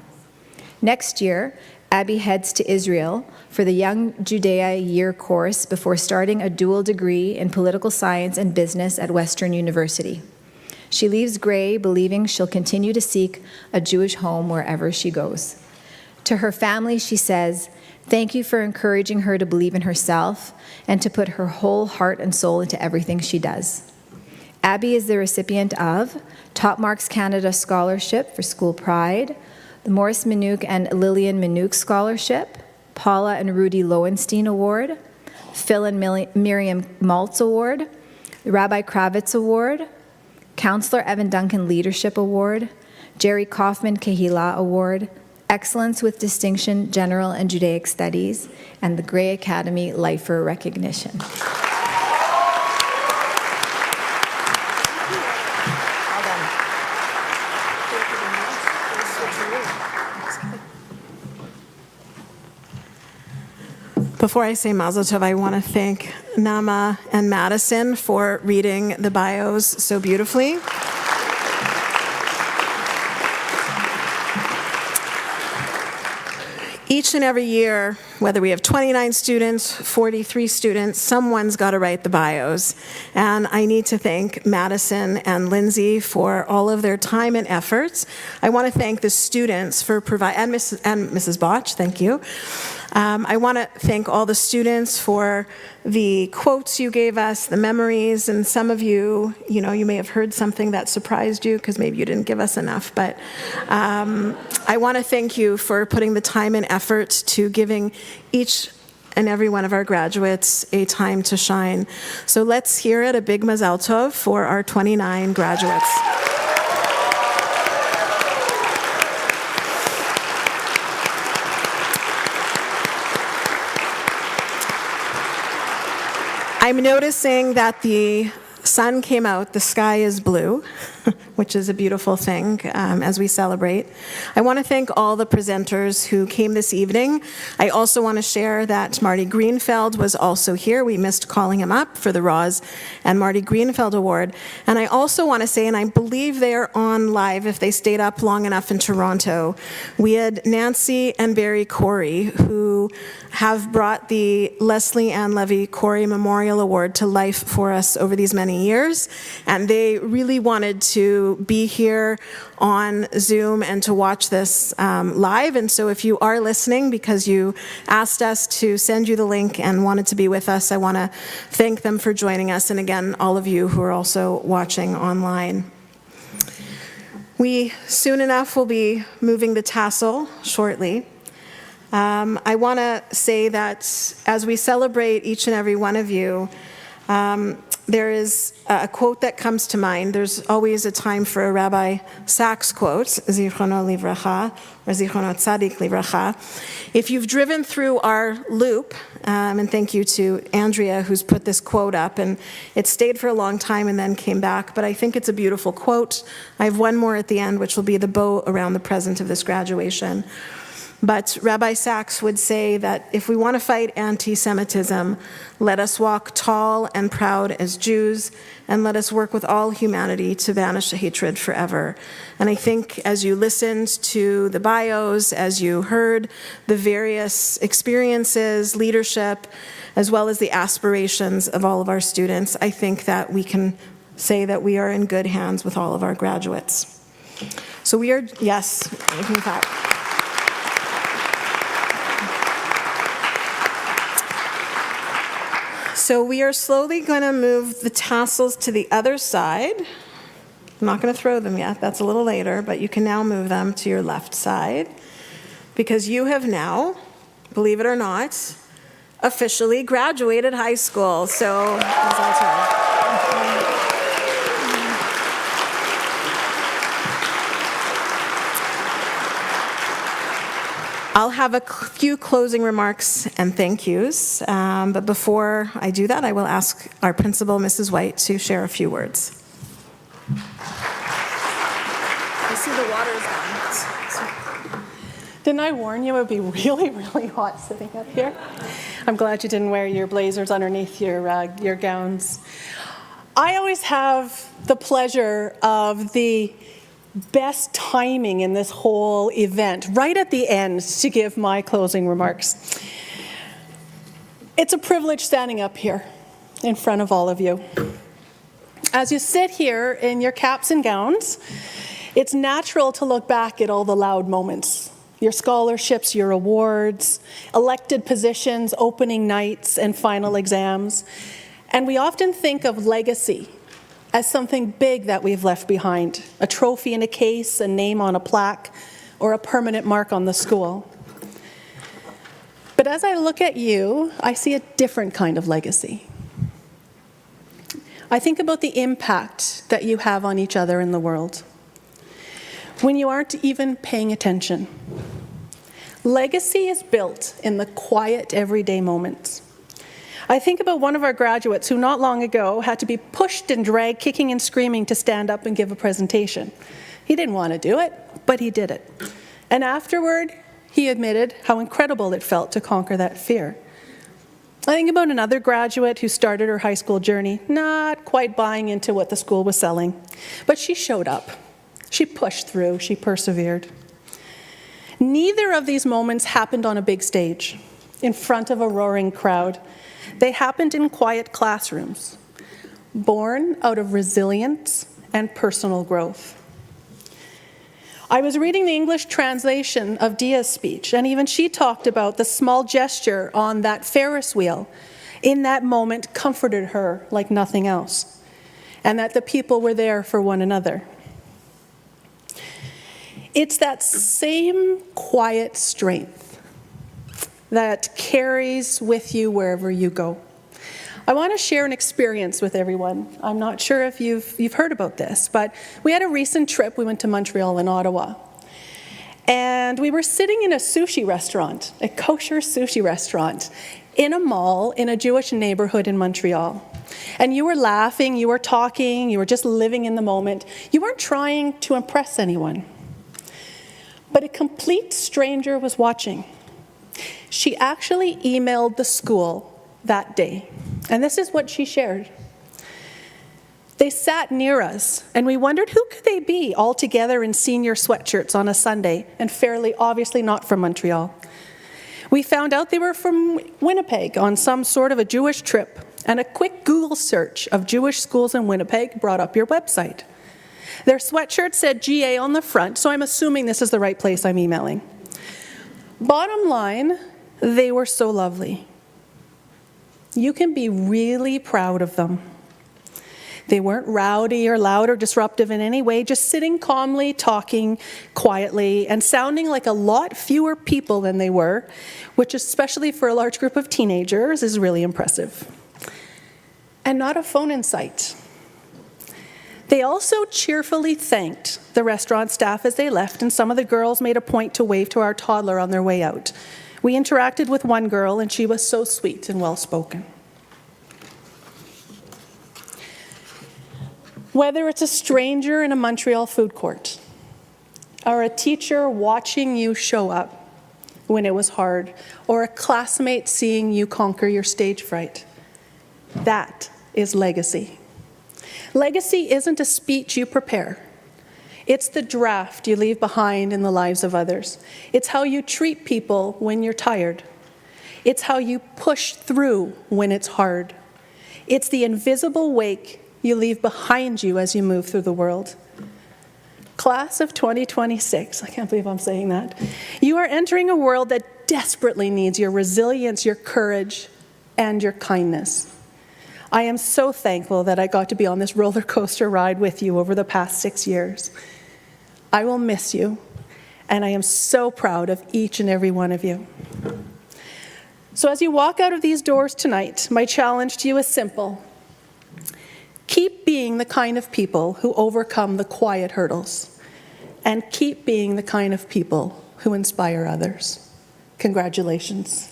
Next year, Abby heads to Israel for the Young Judea Year course before starting a dual degree in political science and business at Western University. She leaves Gray believing she'll continue to seek a Jewish home wherever she goes. To her family, she says, "Thank you for encouraging her to believe in herself and to put her whole heart and soul into everything she does." Abby is the recipient of Top Marks Canada Scholarship for School Pride, the Maurice Minuk and Lillian Minuk Scholarship, Paula and Rudy Lowenstein Award, Phil and Miriam Maltz Award, the Rabbi Kravitz Award, Counselor Evan Duncan Leadership Award, Jerry Kaufman Kehila Award, Excellence with Distinction General and Judaic Studies, and the Gray Academy Lifer Recognition. Before I say Mazel Tov, I want to thank Nama and Madison for reading the bios so beautifully. Each and every year, whether we have 29 students, 43 students, someone's got to write the bios. And I need to thank Madison and Lindsay for all of their time and efforts. I want to thank the students for providing, and Mrs. Botch, thank you. I want to thank all the students for the quotes you gave us, the memories, and some of you, you may have heard something that surprised you because maybe you didn't give us enough, but I want to thank you for putting the time and effort to giving each and every one of our graduates a time to shine. So let's hear it, a big Mazel Tov for our 29 graduates. I'm noticing that the sun came out, the sky is blue, which is a beautiful thing as we celebrate. I want to thank all the presenters who came this evening. I also want to share that Marty Greenfeld was also here. We missed calling him up for the Roz and Marty Greenfeld Award. And I also want to say, and I believe they are on live if they stayed up long enough in Toronto, we had Nancy and Barry Corey, who have brought the Leslie Ann Levy Corey Memorial Award to life for us over these many years. And they really wanted to be here on Zoom and to watch this live. And so if you are listening because you asked us to send you the link and wanted to be with us, I want to thank them for joining us. And again, all of you who are also watching online. We soon enough will be moving the tassel shortly. I want to say that as we celebrate each and every one of you, there is a quote that comes to mind. There's always a time for a Rabbi Sachs quote, Zichrono Livracha, or Zichrono Tzadik Livracha. If you've driven through our loop, and thank you to Andrea who's put this quote up, and it stayed for a long time and then came back, but I think it's a beautiful quote. I have one more at the end, which will be the bow around the present of this graduation. But Rabbi Sachs would say that if we want to fight anti-Semitism, let us walk tall and proud as Jews, and let us work with all humanity to banish hatred forever. And I think as you listened to the bios, as you heard the various experiences, leadership, as well as the aspirations of all of our students, I think that we can say that we are in good hands with all of our graduates. So we are, yes, you can clap. So we are slowly going to move the tassels to the other side. I'm not going to throw them yet, that's a little later, but you can now move them to your left side because you have now, believe it or not, officially graduated high school. So, I'll have a few closing remarks and thank yous, but before I do that, I will ask our principal, Mrs. White, to share a few words. I see the water is on. Didn't I warn you it would be really, really hot sitting up here? I'm glad you didn't wear your blazers underneath your gowns. I always have the pleasure of the best timing in this whole event, right at the end, to give my closing remarks. It's a privilege standing up here in front of all of you. As you sit here in your caps and gowns, it's natural to look back at all the loud moments, your scholarships, your awards, elected positions, opening nights, and final exams. And we often think of legacy as something big that we've left behind, a trophy in a case, a name on a plaque, or a permanent mark on the school. But as I look at you, I see a different kind of legacy. I think about the impact that you have on each other in the world when you aren't even paying attention. Legacy is built in the quiet, everyday moments. I think about one of our graduates who not long ago had to be pushed and dragged, kicking and screaming, to stand up and give a presentation. He didn't want to do it, but he did it. And afterward, he admitted how incredible it felt to conquer that fear. I think about another graduate who started her high school journey not quite buying into what the school was selling, but she showed up. She pushed through, she persevered. Neither of these moments happened on a big stage, in front of a roaring crowd. They happened in quiet classrooms, born out of resilience and personal growth. I was reading the English translation of Dia's speech, and even she talked about the small gesture on that Ferris wheel in that moment comforted her like nothing else, and that the people were there for one another. It's that same quiet strength that carries with you wherever you go. I want to share an experience with everyone. I'm not sure if you've heard about this, but we had a recent trip. We went to Montreal and Ottawa. And we were sitting in a sushi restaurant, a kosher sushi restaurant, in a mall in a Jewish neighborhood in Montreal. And you were laughing, you were talking, you were just living in the moment. You weren't trying to impress anyone. But a complete stranger was watching. She actually emailed the school that day. And this is what she shared. They sat near us, and we wondered who could they be, all together in senior sweatshirts on a Sunday, and fairly obviously not from Montreal. We found out they were from Winnipeg on some sort of a Jewish trip, and a quick Google search of Jewish schools in Winnipeg brought up your website. Their sweatshirt said GA on the front, so I'm assuming this is the right place I'm emailing. Bottom line, they were so lovely. You can be really proud of them. They weren't rowdy or loud or disruptive in any way, just sitting calmly, talking quietly, and sounding like a lot fewer people than they were, which especially for a large group of teenagers is really impressive. And not a phone in sight. They also cheerfully thanked the restaurant staff as they left, and some of the girls made a point to wave to our toddler on their way out. We interacted with one girl, and she was so sweet and well-spoken. Whether it's a stranger in a Montreal food court, or a teacher watching you show up when it was hard, or a classmate seeing you conquer your stage fright, that is legacy. Legacy isn't a speech you prepare. It's the draft you leave behind in the lives of others. It's how you treat people when you're tired. It's how you push through when it's hard. It's the invisible wake you leave behind you as you move through the world. Class of 2026, I can't believe I'm saying that. You are entering a world that desperately needs your resilience, your courage, and your kindness. I am so thankful that I got to be on this roller coaster ride with you over the past 6 years. I will miss you, and I am so proud of each and every one of you. So as you walk out of these doors tonight, my challenge to you is simple. Keep being the kind of people who overcome the quiet hurdles, and keep being the kind of people who inspire others. Congratulations.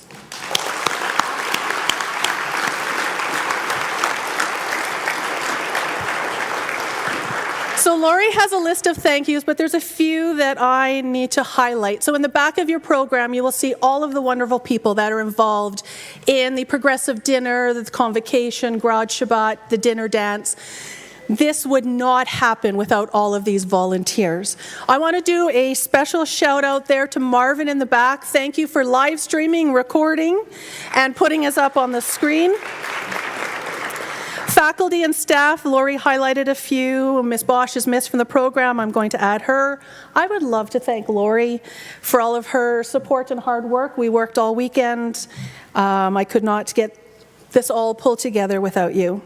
So Laurie has a list of thank yous, but there's a few that I need to highlight. So in the back of your program, you will see all of the wonderful people that are involved in the progressive dinner, the convocation, Garage Shabbat, the dinner dance. This would not happen without all of these volunteers. I want to do a special shout out there to Marvin in the back. Thank you for live streaming, recording, and putting us up on the screen. Faculty and staff, Lori highlighted a few. Ms. Bosch is missed from the program. I'm going to add her. I would love to thank Lori for all of her support and hard work. We worked all weekend. I could not get this all pulled together without you.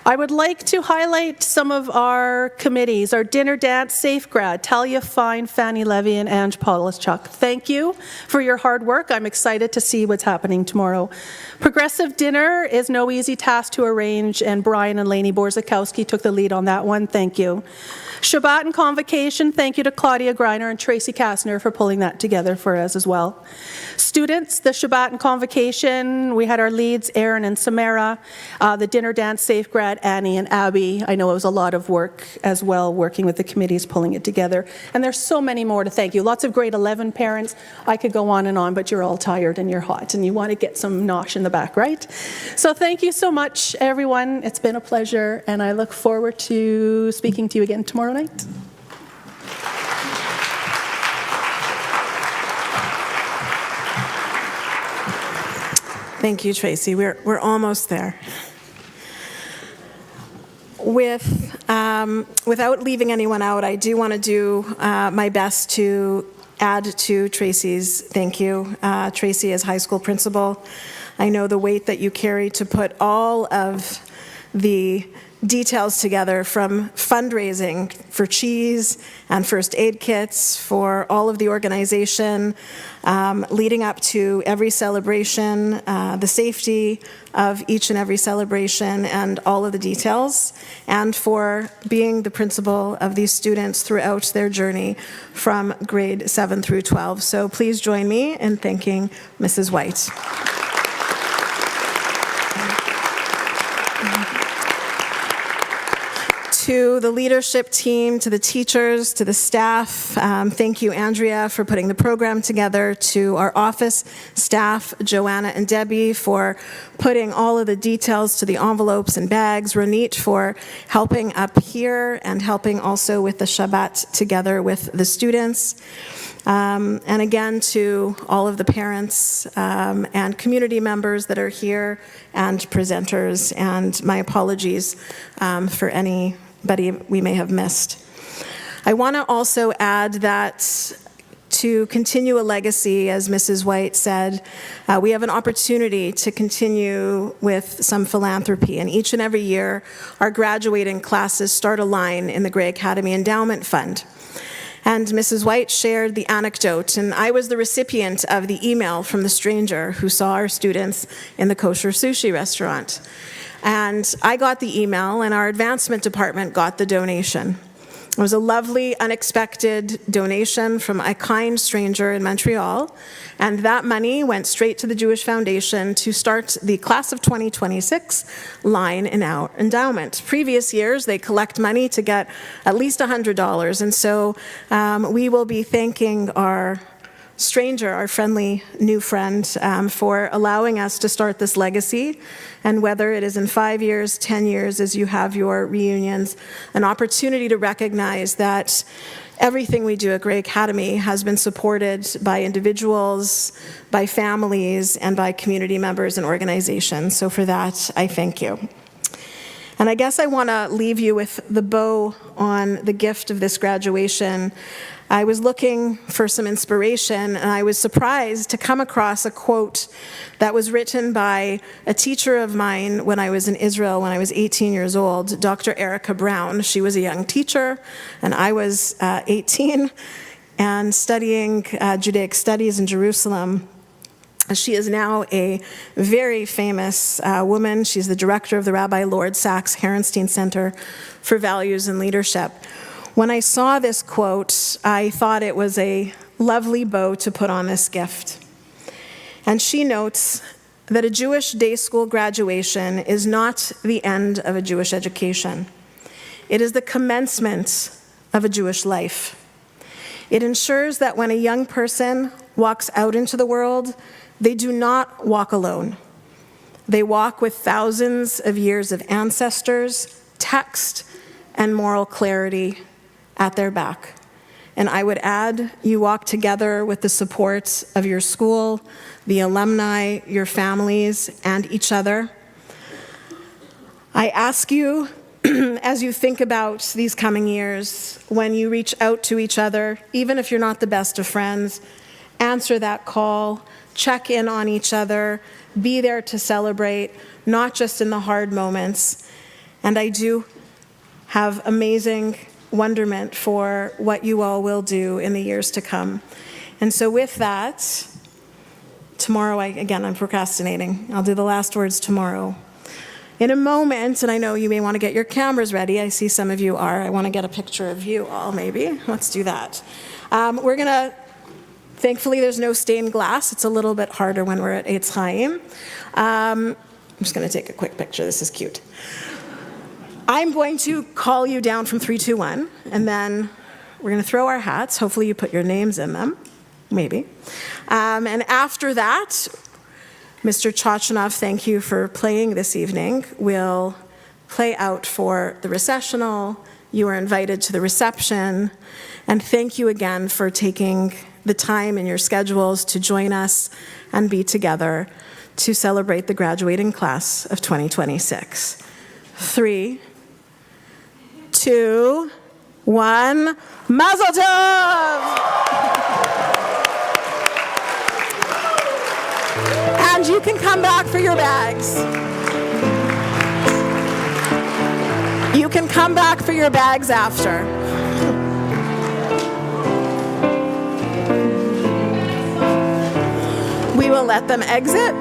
I would like to highlight some of our committees. Our dinner dance safe grad, Talia Fine, Fanny Levy, and Ange Polischuk. Thank you for your hard work. I'm excited to see what's happening tomorrow. Progressive dinner is no easy task to arrange, and Brian and Lainey Borzakowski took the lead on that one. Thank you. Shabbat and Convocation, thank you to Claudia Greiner and Tracy Kastner for pulling that together for us as well. Students, the Shabbat and Convocation, we had our leads, Aaron and Samara. The dinner dance safe grad, Annie and Abby. I know it was a lot of work as well, working with the committees, pulling it together. And there's so many more to thank you. Lots of grade 11 parents. I could go on and on, but you're all tired and you're hot and you want to get some nosh in the back, right? So thank you so much, everyone. It's been a pleasure, and I look forward to speaking to you again tomorrow night. Thank you, Tracy. We're almost there. Without leaving anyone out, I do want to do my best to add to Tracy's thank you. Tracy, as high school principal, I know the weight that you carry to put all of the details together, from fundraising for cheese and first aid kits, for all of the organization, leading up to every celebration, the safety of each and every celebration, and all of the details, and for being the principal of these students throughout their journey from grade 7 through 12. So please join me in thanking Mrs. White. To the leadership team, to the teachers, to the staff, thank you, Andrea, for putting the program together. To our office staff, Joanna and Debbie, for putting all of the details to the envelopes and bags. Ronit for helping up here and helping also with the Shabbat together with the students. And again, to all of the parents and community members that are here and presenters, and my apologies for anybody we may have missed. I want to also add that to continue a legacy, as Mrs. White said, we have an opportunity to continue with some philanthropy. And each and every year, our graduating classes start a line in the Gray Academy Endowment Fund. And Mrs. White shared the anecdote, and I was the recipient of the email from the stranger who saw our students in the kosher sushi restaurant. And I got the email, and our advancement department got the donation. It was a lovely, unexpected donation from a kind stranger in Montreal, and that money went straight to the Jewish Foundation to start the Class of 2026 line in our endowment. Previous years, they collect money to get at least $100, and so we will be thanking our stranger, our friendly new friend, for allowing us to start this legacy. And whether it is in 5 years, 10 years, as you have your reunions, an opportunity to recognize that everything we do at Gray Academy has been supported by individuals, by families, and by community members and organizations. So for that, I thank you. And I guess I want to leave you with the bow on the gift of this graduation. I was looking for some inspiration, and I was surprised to come across a quote that was written by a teacher of mine when I was in Israel when I was 18 years old, Dr. Erica Brown. She was a young teacher, and I was 18 and studying Judaic studies in Jerusalem. She is now a very famous woman. She's the director of the Rabbi Lord Sachs Herenstein Center for Values and Leadership. When I saw this quote, I thought it was a lovely bow to put on this gift. And she notes that a Jewish day school graduation is not the end of a Jewish education. It is the commencement of a Jewish life. It ensures that when a young person walks out into the world, they do not walk alone. They walk with thousands of years of ancestors, text, and moral clarity at their back. And I would add, you walk together with the support of your school, the alumni, your families, and each other. I ask you, as you think about these coming years, when you reach out to each other, even if you're not the best of friends, answer that call, check in on each other, be there to celebrate, not just in the hard moments. And I do have amazing wonderment for what you all will do in the years to come. And so with that, tomorrow, I'm procrastinating. I'll do the last words tomorrow. In a moment, and I know you may want to get your cameras ready. I see some of you are. I want to get a picture of you all, maybe. Let's do that. We're going to, thankfully, there's no stained glass. It's a little bit harder when we're at Eitz Chaim. I'm just going to take a quick picture. This is cute. I'm going to call you down from 3, 2, 1, and then we're going to throw our hats. Hopefully you put your names in them, maybe. And after that, Mr. Chachanov, thank you for playing this evening. We'll play out for the recessional. You are invited to the reception. And thank you again for taking the time in your schedules to join us and be together to celebrate the graduating class of 2026. 3, 2, 1, Mazel Tov! And you can come back for your bags. You can come back for your bags after. We will let them exit.